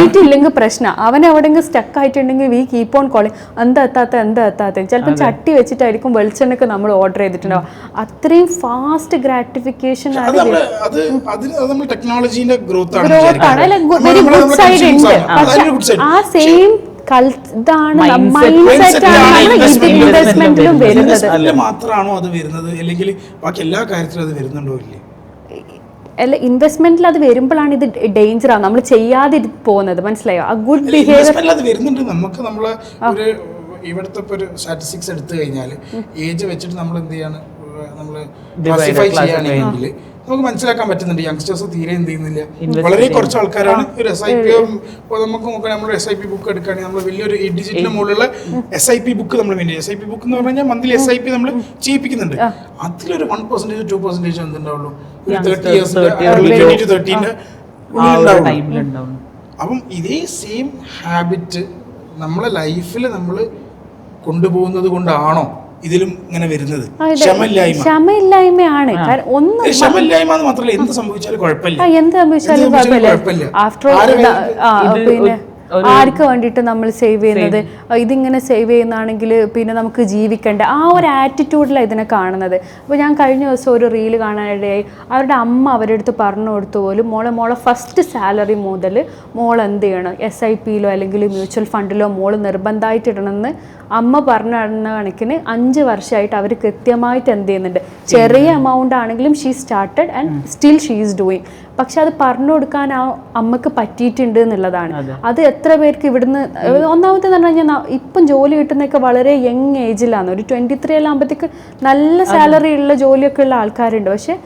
[SPEAKER 3] കിട്ടിയില്ലെങ്കിൽ എത്തിയില്ലെങ്കിൽ പ്രശ്നം. അവൻ എവിടെയെങ്കിലും സ്റ്റക്ക് ആയിട്ടുണ്ടെങ്കിൽ വി കീപ്പ് ഓൺ കോളിങ് എന്താ എത്താത്ത ചിലപ്പോൾ ചട്ടി വെച്ചിട്ടായിരിക്കും വെളിച്ചെണ്ണൊക്കെ നമ്മൾ ഓർഡർ ചെയ്തിട്ടുണ്ടാവും. അത്രയും ഫാസ്റ്റ് ഗ്രാറ്റിഫിക്കേഷൻ
[SPEAKER 1] ടെക്നോളജിന്റെ ഗ്രോത്ത്
[SPEAKER 3] ആണ്. അല്ലെ വെരി ഗുഡ് സൈഡ് ഉണ്ട്. പക്ഷെ ആ സെയിം ഇൻവെസ്റ്റ്മെന്റിലും വരുന്നത്
[SPEAKER 1] മാത്രമാണോ അത് വരുന്നത്, അല്ലെങ്കിൽ ബാക്കി എല്ലാ കാര്യത്തിലും അത് വരുന്നുണ്ടോ ഇല്ലേ?
[SPEAKER 3] അല്ല, ഇൻവെസ്റ്റ്മെന്റിൽ അത് വരുമ്പോഴാണ് ഇത് ഡേഞ്ചർ ആണ് നമ്മൾ ചെയ്യാതെ പോകുന്നത്. മനസ്സിലായോ? ആ ഗുഡ് ബിഹേവിയർ
[SPEAKER 1] അത് വരുന്നുണ്ട്. നമുക്ക് നമ്മളെ ഒരു ഇവിടുത്തെ ഒരു സ്റ്റാറ്റിസ്റ്റിക്സ് എടുത്തു കഴിഞ്ഞാൽ ഏജ് വെച്ചിട്ട് നമ്മൾ എന്ത് ചെയ്യാണ്, നമ്മൾ ക്ലാസിഫൈ ചെയ്യുകയാണെങ്കിൽ നമുക്ക് മനസ്സിലാക്കാൻ പറ്റുന്നുണ്ട് യങ്സ്റ്റേഴ്സ് തീരെ എന്ത് ചെയ്യുന്നില്ല. വളരെ കുറച്ച് ആൾക്കാരാണ് ഒരു SIP. നമുക്ക് നോക്കാം, നമ്മൾ SIP ബുക്ക് എടുക്കുകയാണെങ്കിൽ നമ്മൾ വലിയൊരു ഡിജിറ്റൽ മുകളിലുള്ള SIP ബുക്ക് നമ്മൾ വേണ്ടി SIP ബുക്ക് എന്ന് പറഞ്ഞാൽ മന്ത്ലി SIP നമ്മൾ ചെയ്യിപ്പിക്കുന്നുണ്ട്. അതിലൊരു 1% 2% എന്തുണ്ടാവുള്ളൂ, ഒരു 30 years 20 to 30 അപ്പം ഇതേ സെയിം ഹാബിറ്റ് നമ്മളെ ലൈഫിൽ നമ്മൾ കൊണ്ടുപോകുന്നത് കൊണ്ടാണോ ഇതിലും ഇങ്ങനെ വരുന്നത്?
[SPEAKER 3] ക്ഷമയില്ലായ്മയാണ്.
[SPEAKER 1] ക്ഷമയില്ലായ്മ മാത്രമല്ല, എന്ത് സംഭവിച്ചാലും കുഴപ്പമില്ല.
[SPEAKER 3] എന്ത് സംഭവിച്ചാലും കുഴപ്പമില്ല. ആഫ്റ്റർ ഓൾ പിന്നെ ആർക്ക് വേണ്ടിയിട്ട് നമ്മൾ സേവ് ചെയ്യുന്നത്? ഇതിങ്ങനെ സേവ് ചെയ്യുന്നതാണെങ്കിൽ പിന്നെ നമുക്ക് ജീവിക്കണ്ട, ആ ഒരു ആറ്റിറ്റ്യൂഡിലാണ് ഇതിനെ കാണുന്നത്. അപ്പോൾ ഞാൻ കഴിഞ്ഞ ദിവസം ഒരു റീല് കാണാനിടയായി. അവരുടെ അമ്മ അവരുടെ അടുത്ത് പറഞ്ഞു കൊടുത്തു പോലും, മോളെ ഫസ്റ്റ് സാലറി മുതൽ മോൾ എന്ത് ചെയ്യണം, SIPയിലോ അല്ലെങ്കിൽ മ്യൂച്വൽ ഫണ്ടിലോ മോൾ നിർബന്ധമായിട്ട് ഇടണമെന്ന് അമ്മ പറഞ്ഞു തരുന്ന കണക്കിന് 5 വർഷമായിട്ട് അവർ കൃത്യമായിട്ട് എന്ത് ചെയ്യുന്നുണ്ട്. ചെറിയ എമൗണ്ട് ആണെങ്കിലും she started and still she is doing. പക്ഷെ അത് പറഞ്ഞു കൊടുക്കാൻ ആ അമ്മക്ക് പറ്റിയിട്ടുണ്ട് എന്നുള്ളതാണ്. അത് എത്ര പേർക്ക് ഇവിടുന്ന് ഒന്നാമത്തെ എന്ന് പറഞ്ഞു കഴിഞ്ഞാൽ ഇപ്പം ജോലി കിട്ടുന്നതൊക്കെ വളരെ യങ് ഏജിലാണ്. ഒരു 23 ആകുമ്പോഴത്തേക്ക് നല്ല സാലറി ഉള്ള ജോലിയൊക്കെ ഉള്ള ആൾക്കാരുണ്ട്. പക്ഷെ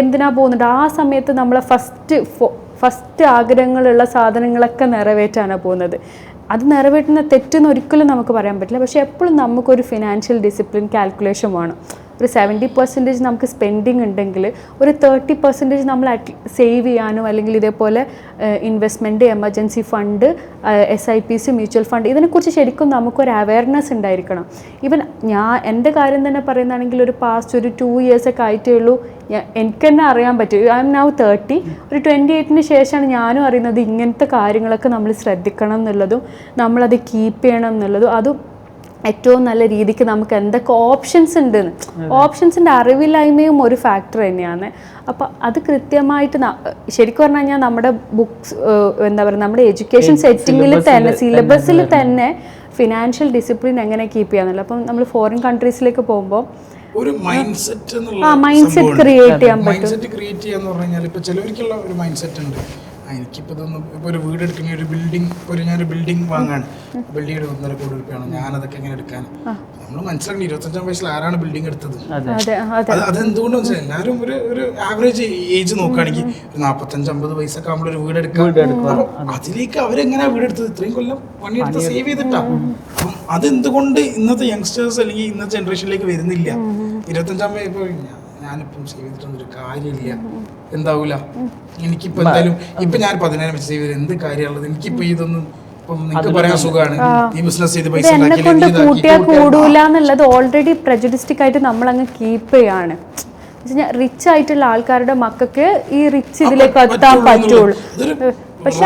[SPEAKER 3] എന്തിനാ പോകുന്നുണ്ട്, ആ സമയത്ത് നമ്മളെ ഫസ്റ്റ് ആഗ്രഹങ്ങളുള്ള സാധനങ്ങളൊക്കെ നിറവേറ്റാനാണ് പോകുന്നത്. അത് നിറവേറ്റുന്ന തെറ്റെന്ന് ഒരിക്കലും നമുക്ക് പറയാൻ പറ്റില്ല. പക്ഷെ എപ്പോഴും നമുക്കൊരു ഫിനാൻഷ്യൽ ഡിസിപ്ലിൻ കാൽക്കുലേഷൻ വേണം. ഒരു 70% നമുക്ക് സ്പെൻഡിങ് ഉണ്ടെങ്കിൽ ഒരു 30% നമ്മൾ സേവ് ചെയ്യാനോ അല്ലെങ്കിൽ ഇതേപോലെ investment, emergency fund, SIPs, mutual fund, ഇതിനെക്കുറിച്ച് ശരിക്കും നമുക്കൊരു അവയർനെസ് ഉണ്ടായിരിക്കണം. ഈവൻ എൻ്റെ കാര്യം തന്നെ പറയുന്നതാണെങ്കിൽ ഒരു പാസ്റ്റ് ഒരു 2 years ഒക്കെ ആയിട്ടേ ഉള്ളൂ എനിക്ക് തന്നെ അറിയാൻ പറ്റും. I am now 30. ഒരു 28-ന് ശേഷമാണ് ഞാനും അറിയുന്നത് ഇങ്ങനത്തെ കാര്യങ്ങളൊക്കെ നമ്മൾ ശ്രദ്ധിക്കണം എന്നുള്ളതും നമ്മളത് കീപ്പ് ചെയ്യണം എന്നുള്ളതും. അതും ഏറ്റവും നല്ല രീതിക്ക് നമുക്ക് എന്തൊക്കെ ഓപ്ഷൻസ് ഉണ്ടെന്ന്, ഓപ്ഷൻസിൻ്റെ അറിവില്ലായ്മയും ഒരു ഫാക്ടർ തന്നെയാണ്. അപ്പോൾ അത് കൃത്യമായിട്ട് ശരിക്കും പറഞ്ഞു കഴിഞ്ഞാൽ നമ്മുടെ ബുക്സ് എന്താ പറയുക, നമ്മുടെ എഡ്യൂക്കേഷൻ സെറ്റിങ്ങിൽ തന്നെ സിലബസിൽ തന്നെ ഫിനാൻഷ്യൽ ഡിസിപ്ലിൻ എങ്ങനെ കീപ്പ് ചെയ്യാന്നുള്ളത്. അപ്പം നമ്മൾ ഫോറിൻ കൺട്രീസിലേക്ക് പോകുമ്പോൾ
[SPEAKER 1] ഒരു മൈൻഡ് സെറ്റ്
[SPEAKER 3] ക്രിയേറ്റ് ചെയ്യാൻ പറ്റും.
[SPEAKER 1] മൈൻഡ് സെറ്റ് ക്രിയേറ്റ് ചെയ്യാന്ന് പറഞ്ഞു കഴിഞ്ഞാൽ ഇപ്പോൾ ചിലവർക്കുള്ള ഒരു മൈൻഡ് സെറ്റ് ഉണ്ട്. എനിക്കിപ്പോൾ ഇതൊന്നും ഇപ്പോൾ ഒരു വീട് എടുക്കുന്ന ഒരു ബിൽഡിംഗ്, ഞാനൊരു ബിൽഡിംഗ് വാങ്ങാണ്, ബിൽഡിംഗ് 1.5 കോടി രൂപയാണ്, ഞാനതൊക്കെ എങ്ങനെ എടുക്കാൻ? നമ്മൾ മനസ്സിലാക്കണം 25-ാം വയസ്സിൽ ആരാണ് ബിൽഡിംഗ് എടുത്തത്? അതെന്തുകൊണ്ട് മനസ്സിലായി? എല്ലാവരും ഒരു ആവറേജ് ഏജ് നോക്കുകയാണെങ്കിൽ ഒരു 45-50 വയസ്സൊക്കെ ആകുമ്പോൾ ഒരു വീട് എടുക്കാം. അതിലേക്ക് അവരെങ്ങനെയാ വീടെടുത്തത്? ഇത്രയും കൊല്ലം പണിയെടുത്ത് സേവ് ചെയ്തിട്ടാ. അപ്പം അതെന്തുകൊണ്ട് ഇന്നത്തെ യങ്സ്റ്റേഴ്സ് അല്ലെങ്കിൽ ഇന്നത്തെ ജനറേഷനിലേക്ക് വരുന്നില്ല? 25-ാം വയസ്സ് ഞാനിപ്പം സേവ് ചെയ്തിട്ടൊന്നൊരു കാര്യമില്ല, എന്താവൂല, എനിക്കിപ്പോൾ എന്തായാലും ഇപ്പം ഞാൻ 10,000 വെച്ച് സേവ് ചെയ്ത് എന്ത് കാര്യമുള്ളത്? എനിക്കിപ്പോൾ ഇതൊന്നും പറയാൻ സുഖമാണ്, ഈ ബിസിനസ് ചെയ്ത് പൈസ
[SPEAKER 3] കൂട്ടിയാൽ കൂടൂല എന്നുള്ളത് ഓൾറെഡി പ്രജുഡിസ്റ്റിക് ആയിട്ട് നമ്മൾ അങ്ങ് കീപ്പ് ചെയ്യാണ്. റിച്ച് ആയിട്ടുള്ള ആൾക്കാരുടെ മക്കൾക്ക് ഈ റിച്ച് ഇതിലേക്ക് എത്താൻ പറ്റുള്ളൂ. പക്ഷെ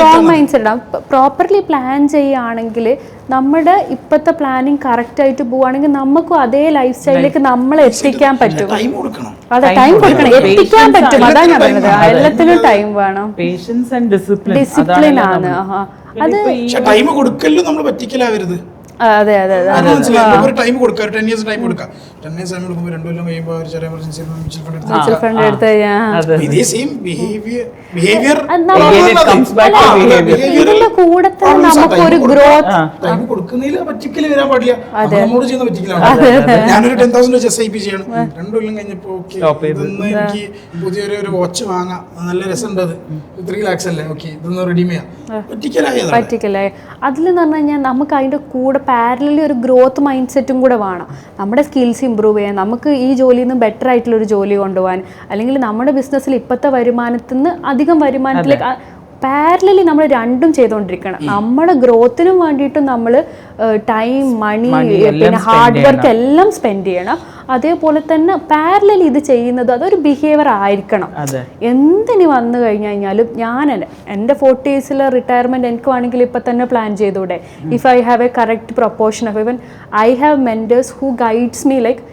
[SPEAKER 3] റോങ് മൈൻഡ് സെറ്റ് ആണ്. പ്രോപ്പർലി പ്ലാൻ ചെയ്യുകയാണെങ്കിൽ നമ്മുടെ ഇപ്പോഴത്തെ പ്ലാനിങ് കറക്റ്റ് ആയിട്ട് പോവുകയാണെങ്കിൽ നമുക്കും അതേ ലൈഫ് സ്റ്റൈലിലേക്ക് നമ്മളെ എത്തിക്കാൻ പറ്റും. അതെ, ടൈം കൊടുക്കണം, എത്തിക്കാൻ പറ്റും. അതാണ് ഞാൻ പറയുന്നത്, എല്ലാത്തിനും ടൈം വേണം. ഡിസിപ്ലിൻ ആണ്. അത്
[SPEAKER 1] ടൈം കൊടുക്കല്ലോ, നമ്മൾ പറ്റിക്കലാവരുത്.
[SPEAKER 3] അതെ
[SPEAKER 1] ഒരു ടൈം കൊടുക്കാം, 10 years ടൈം കൊടുക്കാം. 10 years ടൈം കൊടുക്കുമ്പോൾ 2 കൊല്ലം കഴിയുമ്പോൾ ഒരു ചെറിയ എമർജൻസി
[SPEAKER 3] മ്യൂച്വൽ ഫണ്ട് എടുത്ത്
[SPEAKER 1] ഇതേ സെയിം ബിഹേവിയർ
[SPEAKER 3] ഇതിന്റെ കൂടെ തന്നെ നമുക്കൊരു ഗ്രോത്ത്.
[SPEAKER 1] ടൈം കൊടുക്കുന്നതിൽ പറ്റിക്കല് വരാൻ പാടില്ല, നമ്മോട് ചെയ്യുന്ന പറ്റിക്കലാണ്. ഞാനൊരു 10,000 വെച്ച് SIP ചെയ്യണം, 2 കൊല്ലം കഴിഞ്ഞപ്പോ ഇതൊന്ന് എനിക്ക് പുതിയൊരു വാച്ച് വാങ്ങാം, നല്ല രസമുണ്ട്, അത് 3 lakhs അല്ലേ, ഓക്കെ ഇതൊന്ന് റെഡീം ചെയ്യാം,
[SPEAKER 3] പറ്റിക്കലായി. അതിലെന്ന് പറഞ്ഞു കഴിഞ്ഞാൽ നമുക്ക് അതിന്റെ കൂടെ പാരലലി ഒരു ഗ്രോത്ത് മൈൻഡ് സെറ്റും കൂടെ വേണം. നമ്മുടെ സ്കിൽസ് ഇമ്പ്രൂവ് ചെയ്യാൻ, നമുക്ക് ഈ ജോലിയിൽ നിന്ന് ബെറ്റർ ആയിട്ടുള്ളൊരു ജോലി കൊണ്ടുപോകാൻ, അല്ലെങ്കിൽ നമ്മുടെ ബിസിനസ്സിൽ ഇപ്പോഴത്തെ വരുമാനത്തിൽ നിന്ന് അധികം വരുമാനത്തിലേക്ക് പാരലലി നമ്മൾ രണ്ടും ചെയ്തുകൊണ്ടിരിക്കണം. നമ്മുടെ ഗ്രോത്തിനും വേണ്ടിയിട്ടും നമ്മൾ ടൈം, മണി, പിന്നെ ഹാർഡ് വർക്ക് എല്ലാം സ്പെൻഡ് ചെയ്യണം. അതേപോലെ തന്നെ പാരലലി ഇത് ചെയ്യുന്നത് അതൊരു ബിഹേവിയർ ആയിരിക്കണം. എന്തിനി വന്നു കഴിഞ്ഞാലും ഞാൻ എൻ്റെ 40s റിട്ടയർമെൻറ്റ് എനിക്ക് വേണമെങ്കിൽ ഇപ്പം തന്നെ പ്ലാൻ ചെയ്തൂടെ. If I have a correct proportion of even I have mentors who guides me. Like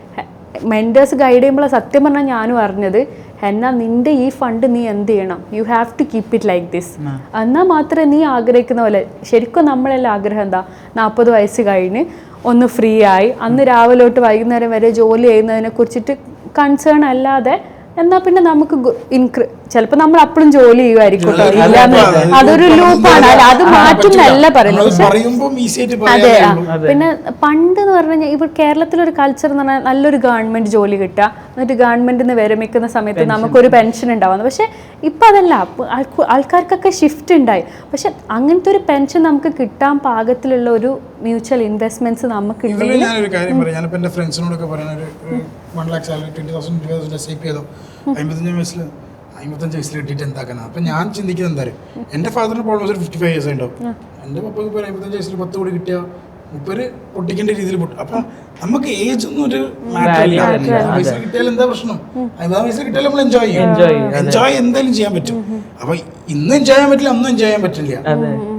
[SPEAKER 3] mentors guide ചെയ്യുമ്പോൾ സത്യം പറഞ്ഞാൽ ഞാനും അറിഞ്ഞത് എന്നാൽ നിൻ്റെ ഈ ഫണ്ട് നീ എന്ത് ചെയ്യണം, you have to keep it like this. എന്നാൽ മാത്രമേ നീ ആഗ്രഹിക്കുന്ന പോലെ. ശരിക്കും നമ്മളെല്ലാം ആഗ്രഹം എന്താ, 40 വയസ്സ് കഴിഞ്ഞ് ഒന്ന് ഫ്രീ ആയി അന്ന് രാവിലെ തൊട്ട് വൈകുന്നേരം വരെ ജോലി ചെയ്യുന്നതിനെ കുറിച്ചിട്ട് കൺസേൺ അല്ലാതെ എന്നാൽ പിന്നെ നമുക്ക് ചിലപ്പോൾ നമ്മൾ അപ്പോഴും ജോലി ചെയ്യുമായിരിക്കും. അതൊരു ലൂപ്പാണ്, അത് മാറ്റുന്നല്ല പറയുന്നത്. അതെ. പിന്നെ പണ്ട് എന്ന് പറഞ്ഞു കഴിഞ്ഞാൽ ഇപ്പോൾ കേരളത്തിലൊരു കൾച്ചർ എന്ന് പറഞ്ഞാൽ നല്ലൊരു ഗവൺമെന്റ് ജോലി കിട്ടുക, എന്നിട്ട് ഗവൺമെന്റിൽ നിന്ന് വിരമിക്കുന്ന സമയത്ത് നമുക്കൊരു പെൻഷൻ ഉണ്ടാവുന്നത്. പക്ഷെ ഇപ്പം അതല്ല, ആൾക്കാർക്കൊക്കെ ഷിഫ്റ്റ് ഉണ്ടായി. പക്ഷെ അങ്ങനത്തെ ഒരു പെൻഷൻ നമുക്ക് കിട്ടാൻ പാകത്തിലുള്ള ഒരു മ്യൂച്വൽ ഇൻവെസ്റ്റ്മെന്റ്സ് നമുക്ക് ഉണ്ടെങ്കിൽ.
[SPEAKER 1] ഞാനൊരു കാര്യം പറയാം, ഞാനിപ്പോൾ എൻ്റെ ഫ്രണ്ട്സിനോടൊക്കെ പറയാൻ 1 lakh സാലറി 20,000 SIP ചെയ്തോ 55 വയസ്സിൽ കിട്ടിയിട്ട് എന്താക്കണം. അപ്പം ഞാൻ ചിന്തിക്കുന്നത് എന്തായാലും എൻ്റെ ഫാദറിന് പ്രോബ്ലംസ് ഒരു 55 years ഉണ്ടാവും. എൻ്റെ പപ്പയ്ക്ക് ഇപ്പോൾ 55 വയസ്സിൽ 10 കോടി കിട്ടിയാൽ 30 പൊട്ടിക്കേണ്ട രീതിയിൽ പൊട്ടും. അപ്പം നമുക്ക് ഏജ് ഒന്നും ഒരു മാറ്ററില്ല. 50 വയസ്സിൽ കിട്ടിയാൽ എന്താ പ്രശ്നം, 50 വയസ്സിൽ കിട്ടിയാൽ നമ്മൾ എൻജോയ് ചെയ്യും. എൻജോയ് എന്തായാലും ചെയ്യാൻ പറ്റും. അപ്പൊ ഇന്ന് എൻജോയ് ചെയ്യാൻ പറ്റില്ല, അന്നും എൻജോയ് ചെയ്യാൻ പറ്റില്ല.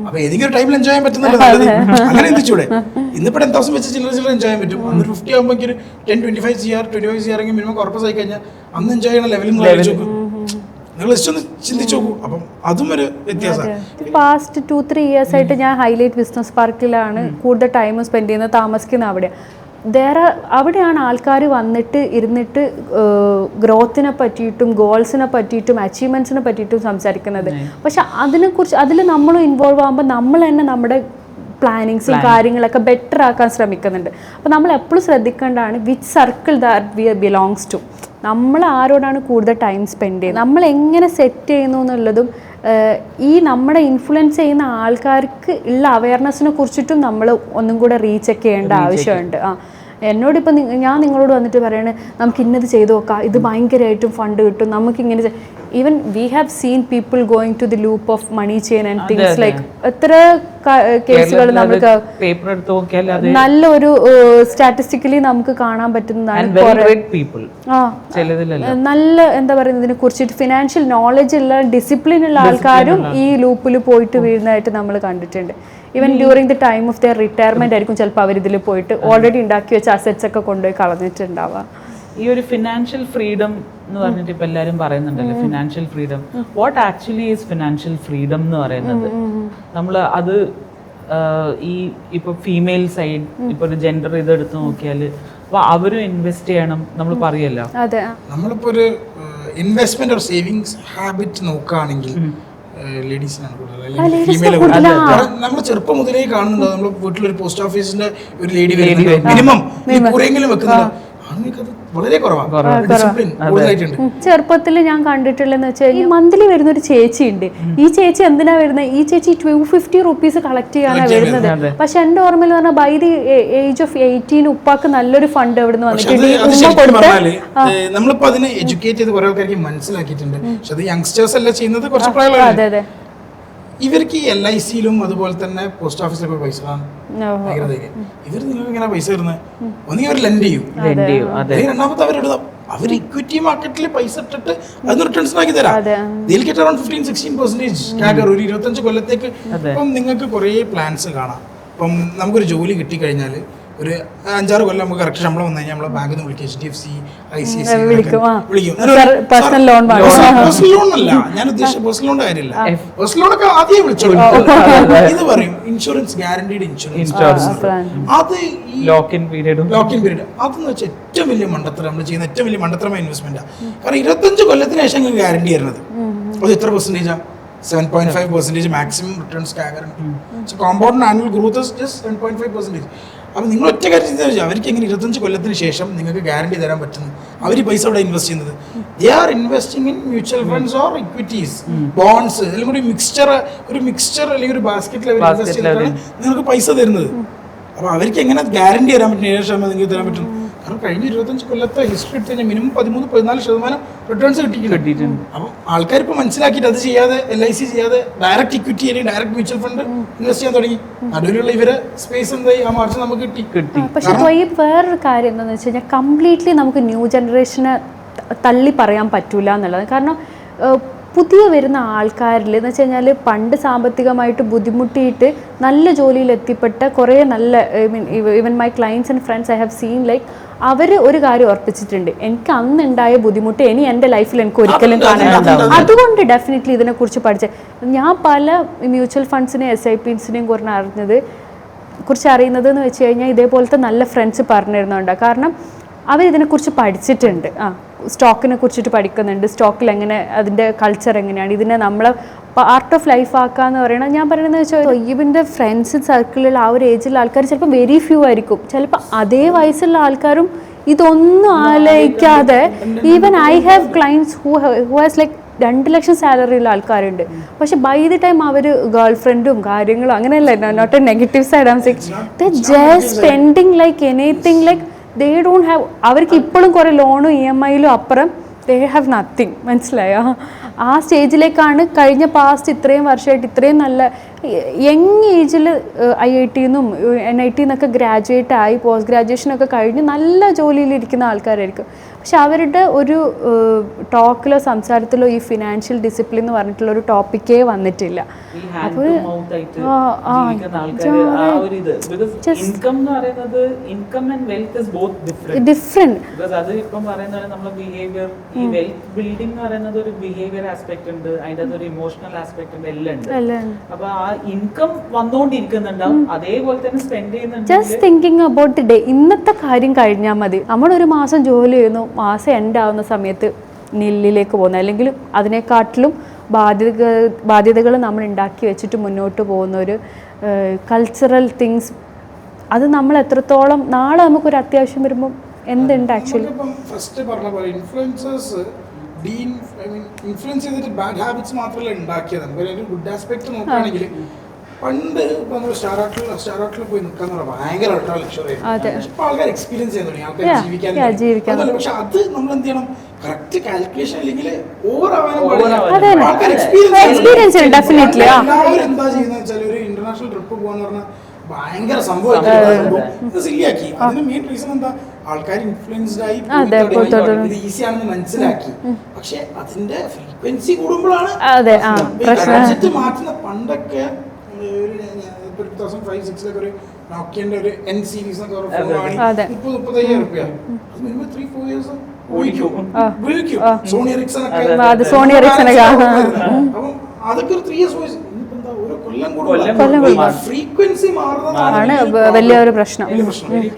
[SPEAKER 1] അപ്പൊ ഏതെങ്കിലും ടൈമിൽ എൻജോയ് ചെയ്യാൻ പറ്റുന്നില്ല, അങ്ങനെ എന്തിച്ചൂടെ. ഇന്നിപ്പോൾ 10,000 വെച്ച് ചില്ലറ എൻജോയ് ചെയ്യാൻ പറ്റും. അന്ന് 50 ആകുമ്പോൾ ഒരു 10-25 CR മിനിമം കോർപ്പസ് ആയി കഴിഞ്ഞാൽ അന്ന് എൻജോയ് ചെയ്യണ ലെവലിൽ നിങ്ങൾ ഒന്ന് ചിന്തിച്ചു നോക്കൂ. അപ്പം അതും ഒരു വ്യത്യാസമാണ്.
[SPEAKER 3] പാസ്റ്റ് 2-3 years ആയിട്ട് ഞാൻ ഹൈലൈറ്റ് ബിസിനസ് പാർക്കിലാണ് കൂടുതൽ ടൈം സ്പെൻഡ് ചെയ്യുന്നത്, താമസിക്കുന്നത് അവിടെ. അവിടെയാണ് ആൾക്കാർ വന്നിട്ട് ഇരുന്നിട്ട് ഗ്രോത്തിനെ പറ്റിയിട്ടും ഗോൾസിനെ പറ്റിയിട്ടും അച്ചീവ്മെൻറ്റ്സിനെ പറ്റിയിട്ടും സംസാരിക്കുന്നത്. പക്ഷെ അതിനെക്കുറിച്ച് അതിൽ നമ്മൾ ഇൻവോൾവ് ആകുമ്പോൾ നമ്മൾ തന്നെ നമ്മുടെ പ്ലാനിങ്സും കാര്യങ്ങളൊക്കെ ബെറ്റർ ആക്കാൻ ശ്രമിക്കുന്നുണ്ട്. അപ്പോൾ നമ്മൾ എപ്പോഴും ശ്രദ്ധിക്കേണ്ടതാണ് which circle that we belongs to. നമ്മൾ ആരോടാണ് കൂടുതൽ ടൈം സ്പെൻഡ് ചെയ്യുന്നത്, നമ്മൾ എങ്ങനെ സെറ്റ് ചെയ്യുന്നു എന്നുള്ളതും ഈ നമ്മുടെ ഇൻഫ്ലുവൻസ് ചെയ്യുന്ന ആൾക്കാർക്ക് ഉള്ള അവയർനെസ്സിനെ കുറിച്ചിട്ടും നമ്മൾ ഒന്നും കൂടെ റീചെക്ക് ചെയ്യേണ്ട ആവശ്യമുണ്ട്. എന്നോടിപ്പോൾ ഞാൻ നിങ്ങളോട് വന്നിട്ട് പറയണേ നമുക്ക് ഇന്നത് ചെയ്തു നോക്കാം, ഇത് ഭയങ്കരമായിട്ടും ഫണ്ട് കിട്ടും, നമുക്കിങ്ങനെ even we have seen people going to the loop of money chain and things like എത്ര കേസുകൾ നമുക്ക് നല്ലൊരു സ്റ്റാറ്റിസ്റ്റിക്കലി നമുക്ക് കാണാൻ പറ്റുന്നതാണ്. നല്ല എന്താ പറയുക, ഇതിനെ കുറിച്ചിട്ട് ഫിനാൻഷ്യൽ നോളജ് ഉള്ള ഡിസിപ്ലിൻ ഉള്ള ആൾക്കാരും ഈ ലൂപ്പിൽ പോയിട്ട് വീഴുന്നതായിട്ട് നമ്മൾ കണ്ടിട്ടുണ്ട്. Even during the time of their retirement ആയിരിക്കും ചിലപ്പോൾ അവരിതിൽ പോയിട്ട് ഓൾറെഡി ഉണ്ടാക്കി വെച്ച അസറ്റ്സ് ഒക്കെ കൊണ്ടുപോയി കളഞ്ഞിട്ടുണ്ടാവുക.
[SPEAKER 2] ഈ ഒരു ഫിനാൻഷ്യൽ ഫ്രീഡം എന്ന് പറഞ്ഞിട്ട് ഇപ്പൊ എല്ലാവരും പറയുന്നുണ്ടല്ലോ, financial freedom. What actually is financial freedom എന്ന് പറയുന്നത്? നമ്മൾ അത് ഈ ഇപ്പൊ ഫീമെയിൽ സൈഡ് ഇപ്പൊ ഒരു ജെൻഡർ ഇത് എടുത്ത് നോക്കിയാല് അപ്പൊ അവരും ഇൻവെസ്റ്റ് ചെയ്യണം നമ്മൾ പറയല്ലോ.
[SPEAKER 1] നമ്മളിപ്പോ ഒരു ഇൻവെസ്റ്റ്മെന്റ് ഓർ സേവിങ്സ് ഹാബിറ്റ് നോക്കുകയാണെങ്കിൽ ലേഡീസിനാണ് കൂടുതൽ, ഫീമെയിൽ. നമ്മൾ ചെറുപ്പം മുതലേ കാണുന്നുണ്ടോ, നമ്മൾ വീട്ടിലൊരു പോസ്റ്റ് ഓഫീസിന്റെ ഒരു ലേഡി വരുന്നുണ്ട്, മിനിമം കുറെയെങ്കിലും വെക്കുന്നുണ്ട്. വളരെ
[SPEAKER 3] ചെറുപ്പത്തിൽ ഞാൻ കണ്ടിട്ടുള്ളതെന്ന് വെച്ചാൽ ഈ മന്ത്ലി വരുന്ന ഒരു ചേച്ചി ഉണ്ട്. ഈ ചേച്ചി എന്തിനാ വരുന്നത്, ഈ ചേച്ചി 250 rupees കളക്ട് ചെയ്യാനാണ് വരുന്നത്. പക്ഷെ എന്റെ ഓർമ്മയിൽ പറഞ്ഞാൽ ബൈ ദി ഏജ് ഓഫ് 18 ഉപ്പാക്ക് നല്ലൊരു ഫണ്ട് എവിടുന്ന്
[SPEAKER 1] വന്നിട്ടുണ്ട്. നമ്മളിപ്പോ അതിനെ എഡ്യൂക്കേറ്റ് ചെയ്ത് കുറെ ആൾക്കാർക്ക് മനസ്സിലാക്കിയിട്ടുണ്ട്. പക്ഷെ അത് യങ്സ്റ്റേഴ്സ് അല്ല ചെയ്യുന്നത്, കുറച്ച് പ്രായമുള്ള ഇവർക്ക് LIC-യിലും അതുപോലെ തന്നെ പോസ്റ്റ് ഓഫീസിലൊക്കെ പൈസ ഇവർ നിങ്ങൾക്ക് ഇങ്ങനെ പൈസ തരുന്നത് ഒന്നെങ്കിൽ അവർ ലെൻഡ് ചെയ്യും, രണ്ടാമത്തെ അവർ ഇക്വിറ്റി മാർക്കറ്റിൽ പൈസ ഇട്ടിട്ട് അതിന് റിട്ടേൺസ് ആക്കി തരാം. അറൗണ്ട് 15-16% കാഗർ ഒരു 25 കൊല്ലത്തേക്ക്. ഇപ്പം നിങ്ങൾക്ക് കുറേ പ്ലാൻസ് കാണാം. ഇപ്പം നമുക്കൊരു ജോലി കിട്ടിക്കഴിഞ്ഞാൽ ഒരു 5-6 കൊല്ലം നമുക്ക് കറക്റ്റ് ശമ്പളം വന്നു കഴിഞ്ഞാൽ നമ്മളെ ബാങ്കിൽ നിന്ന് വിളിക്കും, HDFC, ICICI വിളിക്കും. പേഴ്സണൽ ലോൺ അല്ല ഞാൻ ഉദ്ദേശിച്ച, പേഴ്സണൽ ലോണിന്റെ കാര്യമില്ല. പേഴ്സണൽ ലോണൊക്കെ ആദ്യം വിളിച്ചോളൂ. ഇത് പറയും ഇൻഷുറൻസ്, ഗ്യാരണ്ടീഡ് ഇൻഷുറൻസ്. അത് ലോക്ക് ഇൻ പീരീഡ് അതെന്ന് വെച്ചാൽ ഏറ്റവും വലിയ മണ്ടത്തരം, നമ്മൾ ചെയ്യുന്ന ഏറ്റവും വലിയ മണ്ടത്തരമായ ഇൻവെസ്റ്റ്മെന്റാണ്. കാരണം 25 കൊല്ലത്തിന് ശേഷം നിങ്ങൾക്ക് ഗ്യാരണ്ടി തരുന്നത് അത് എത്ര പെർസെന്റേജാ? 7.5% maximum returns compound annual growth is just 7.5%. അപ്പം നിങ്ങൾ ഒറ്റ കാര്യം ചെയ്താൽ മതി, അവർക്ക് എങ്ങനെ 25 കൊല്ലത്തിന് ശേഷം നിങ്ങൾക്ക് ഗ്യാരണ്ടി തരാൻ പറ്റുന്നു? അവർ പൈസ അവിടെ ഇൻവെസ്റ്റ് ചെയ്യുന്നത്, they are investing in mutual funds or equities, bonds, അല്ലെങ്കിൽ ഒരു മിക്സ്ചർ അല്ലെങ്കിൽ ഒരു ബാസ്ക്കറ്റിൽ അവർ ഇൻവെസ്റ്റ് ചെയ്തിട്ടാണ് നിങ്ങൾക്ക് പൈസ തരുന്നത്. അപ്പോൾ അവർക്ക് എങ്ങനെ ഗ്യാരണ്ടി തരാൻ പറ്റും? 7% നിങ്ങൾക്ക് തരാൻ പറ്റും? കാരണം കഴിഞ്ഞ 25 കൊല്ലത്തെ ഹിസ്റ്ററി എടുത്ത് കഴിഞ്ഞാൽ മിനിമം 13-14% റിട്ടേൺസ് കിട്ടിയിട്ടുണ്ട്. അപ്പം ആൾക്കാർ ഇപ്പോൾ മനസ്സിലാക്കിയിട്ട് അത് ചെയ്യാതെ LIC ചെയ്യാതെ ഡയറക്റ്റ് ഇക്വിറ്റി അല്ലെങ്കിൽ ഡയറക്റ്റ് മ്യൂച്വൽ ഫണ്ട് ഇൻവെസ്റ്റ് ചെയ്യാൻ തുടങ്ങി. നടുവിലുള്ള ഇവരെ സ്പേസ് എന്തായി ആ മാർജിൻ നമുക്ക് കിട്ടി.
[SPEAKER 3] പക്ഷെ വേറൊരു കാര്യം എന്താണെന്ന് വെച്ച് കഴിഞ്ഞാൽ കംപ്ലീറ്റ്ലി നമുക്ക് ന്യൂ ജനറേഷനെ തള്ളി പറയാൻ പറ്റൂല എന്നുള്ളത്. കാരണം പുതിയ വരുന്ന ആൾക്കാരിൽ എന്ന് വെച്ച് കഴിഞ്ഞാൽ പണ്ട് സാമ്പത്തികമായിട്ട് ബുദ്ധിമുട്ടിയിട്ട് നല്ല ജോലിയിൽ എത്തിപ്പെട്ട കുറേ നല്ല even my clients and friends I have seen like അവർ ഒരു കാര്യം ഉറപ്പിച്ചിട്ടുണ്ട്, എനിക്ക് അന്നുണ്ടായ ബുദ്ധിമുട്ട് ഇനി എൻ്റെ ലൈഫിൽ എനിക്ക് ഒരിക്കലും കാണാൻ. അതുകൊണ്ട് ഡെഫിനറ്റ്ലി ഇതിനെക്കുറിച്ച് പഠിച്ച ഞാൻ പല മ്യൂച്വൽ ഫണ്ട്സിനെയും SIPസിനെയും കുറിച്ച് അറിയുന്നത് എന്ന് വെച്ച് കഴിഞ്ഞാൽ ഇതേപോലത്തെ നല്ല ഫ്രണ്ട്സ് പറഞ്ഞിരുന്നുണ്ട്. കാരണം അവരിതിനെക്കുറിച്ച് പഠിച്ചിട്ടുണ്ട്. സ്റ്റോക്കിനെ കുറിച്ചിട്ട് പഠിക്കുന്നുണ്ട്, സ്റ്റോക്കിൽ എങ്ങനെ അതിൻ്റെ കൾച്ചർ എങ്ങനെയാണ്, ഇതിനെ നമ്മൾ പാർട്ട് ഓഫ് ലൈഫ് ആക്കാന്ന് പറയണത്. ഞാൻ പറയുന്നത് വെച്ചാൽ തൊയ്യബിൻ്റെ ഫ്രണ്ട്സ് സർക്കിളിൽ ആ ഒരു ഏജിലുള്ള ആൾക്കാർ ചിലപ്പോൾ വെരി ഫ്യൂ ആയിരിക്കും. ചിലപ്പോൾ അതേ വയസ്സുള്ള ആൾക്കാരും ഇതൊന്നും ആലോചിക്കാതെ even I have clients who has like 2 ലക്ഷം സാലറിയുള്ള ആൾക്കാരുണ്ട്. പക്ഷെ ബൈ ദി ടൈം അവർ ഗേൾ ഫ്രണ്ടും കാര്യങ്ങളും അങ്ങനെയല്ല, not a negative side am saying they just spending like anything like they don't have. അവർക്ക് ഇപ്പോഴും കുറേ ലോണും EMIയിലും അപ്പുറം ദേ ഹാവ് നത്തിങ്. മനസ്സിലായോ? ആ സ്റ്റേജിലേക്കാണ് കഴിഞ്ഞ പാസ്റ്റ് ഇത്രയും വർഷമായിട്ട് ഇത്രയും നല്ല യങ് ഏജിൽ IITന്നും NITന്നൊക്കെ ഗ്രാജുവേറ്റ് ആയി പോസ്റ്റ് ഗ്രാജുവേഷനൊക്കെ കഴിഞ്ഞ് നല്ല ജോലിയിലിരിക്കുന്ന ആൾക്കാരായിരിക്കും. പക്ഷെ അവരുടെ ഒരു ടോക്കിലോ സംസാരത്തിലോ ഈ ഫിനാൻഷ്യൽ ഡിസിപ്ലിൻ എന്ന് പറഞ്ഞിട്ടുള്ള ഒരു ടോപ്പിക്കേ വന്നിട്ടില്ല. അപ്പോൾ ഡിഫറെന്റ്.
[SPEAKER 2] അത് ഇപ്പം പറയുന്നത് നമ്മുടെ ബിഹേവിയർ, ഈ വെൽത്ത് ബിൽഡിംഗ് എന്ന് പറയുന്നത് ഒരു ബിഹേവിയർ ആസ്പെക്ട് ഉണ്ട്, അതിന്റെ ഒരു ഇമോഷണൽ ആസ്പെക്ട് ഉണ്ട്, എല്ലാം ഉണ്ട്. അപ്പൊ ആ ഇൻകം വന്നുകൊണ്ടിരിക്കുന്നുണ്ടാവും, അതേപോലെ തന്നെ സ്പെൻഡ് ചെയ്യുന്നുണ്ട്.
[SPEAKER 3] Just thinking about the day. ഇന്നത്തെ കാര്യം കഴിഞ്ഞാൽ മതി. നമ്മളൊരു മാസം ജോലി ചെയ്യുന്നു, മാസം എൻഡ് ആവുന്ന സമയത്ത് നില്ലിലേക്ക് പോകുന്നു, അല്ലെങ്കിൽ അതിനെക്കാട്ടിലും ബാധ്യതകൾ നമ്മൾ ഉണ്ടാക്കി വെച്ചിട്ട് മുന്നോട്ട് പോകുന്ന ഒരു കൾച്ചറൽ തിങ്സ്. അത് നമ്മൾ എത്രത്തോളം നാളെ നമുക്കൊരു അത്യാവശ്യം വരുമ്പോൾ എന്തുണ്ട് ആക്ച്വലി
[SPEAKER 1] ഫസ്റ്റ് പറഞ്ഞ പോലെ ഇൻഫ്ലുവൻസേഴ്സ് ഇൻഫ്ലുവൻസ് ചെയ്തിട്ട് ബാഡ് ഹാബിറ്റ്സ് മാത്രമല്ല ഉണ്ടാക്കിയത്. ഒരു ഗുഡ് ആസ്പെക്ട് നോക്കുകയാണെങ്കിൽ പണ്ട് നമ്മൾ സ്റ്റാർട്ടപ്പിൽ പോയി നിൽക്കാന്ന് പറഞ്ഞാൽ ഭയങ്കര അൾട്രാ ലക്ഷറി ആയിരുന്നു. ഇപ്പൊ ആൾക്കാർ എക്സ്പീരിയൻസ് ചെയ്യാൻ തുടങ്ങി, ആൾക്കാർ ജീവിക്കാൻ. പക്ഷെ അത് നമ്മൾ എന്ത് ചെയ്യണം, കറക്റ്റ് കാൽക്കുലേഷൻ അല്ലെങ്കിൽ ഓവർ ആവാനും ആൾക്കാർ എക്സ്പീരിയൻസ് എല്ലാവരും എന്താ ചെയ്യുന്നത് വെച്ചാൽ ഒരു ഇന്റർനാഷണൽ ട്രിപ്പ് പോകാന്ന് പറഞ്ഞാൽ ഭയങ്കര സംഭവം ശരിയാക്കി. അതിന് മെയിൻ റീസൺ എന്താ, ആൾക്കാർ ഇൻഫ്ലുവൻസ്ഡ് ആയി ഇത് ഈസി ആണെന്ന് മനസ്സിലാക്കി. പക്ഷെ അതിന്റെ ഫ്രീക്വൻസി കൂടുമ്പോഴാണ് ബഡ്ജറ്റ് മാറ്റുന്ന. പണ്ടൊക്കെ 2005-06 ഒരു നോക്കിയന്റെ ഒരു N സീരീസ് എന്നൊക്കെ ഫോൺ വാങ്ങി 30,000 രൂപ, അത് മിനിമം 3-4 ഇയേഴ്സ് ഉപയോഗിക്കും. സോണി എറിക്സൺ ഒക്കെ അപ്പം അതൊക്കെ ഒരു 3 ഇയേഴ്സ് ഉപയോഗിച്ചു. ഫ്രീക്വൻസി മാറുന്നതാണ്
[SPEAKER 3] വലിയൊരു പ്രശ്നം.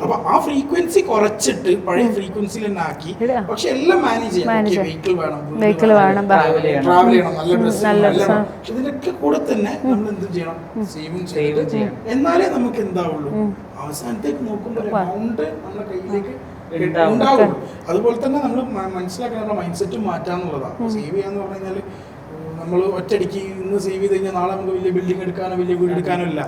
[SPEAKER 1] അപ്പൊ ആ ഫ്രീക്വൻസി കുറച്ചിട്ട് പഴയ ഫ്രീക്വൻസിയിൽ തന്നെ ആക്കി. പക്ഷെ എല്ലാം മാനേജ് ചെയ്യാം. വെഹിക്കിൾ വേണം, ട്രാവൽ ചെയ്യണം, നല്ല ഡ്രസ്. പക്ഷെ ഇതിനൊക്കെ കൂടെ തന്നെ നമ്മൾ എന്ത് ചെയ്യണം, സേവ് ചെയ്യണം. എന്നാലേ നമുക്ക് എന്താവുള്ളൂ, അവസാനത്തേക്ക് നോക്കുമ്പോൾ എമൗണ്ട് നമ്മുടെ കയ്യിലേക്ക് ഉണ്ടാവുള്ളൂ. അതുപോലെ തന്നെ നമ്മൾ മനസ്സിലാക്കാൻ നമ്മുടെ മൈൻഡ് സെറ്റ് മാറ്റാന്നുള്ളതാണ്. സേവ് ചെയ്യാന്ന് പറഞ്ഞു കഴിഞ്ഞാൽ നമ്മൾ ഒറ്റയടിക്ക് ഇന്ന് സേവ് ചെയ്ത് കഴിഞ്ഞാൽ നാളെ നമുക്ക് വലിയ ബിൽഡിംഗ് എടുക്കാനോ വലിയ വീട് എടുക്കാനോ ഇല്ല.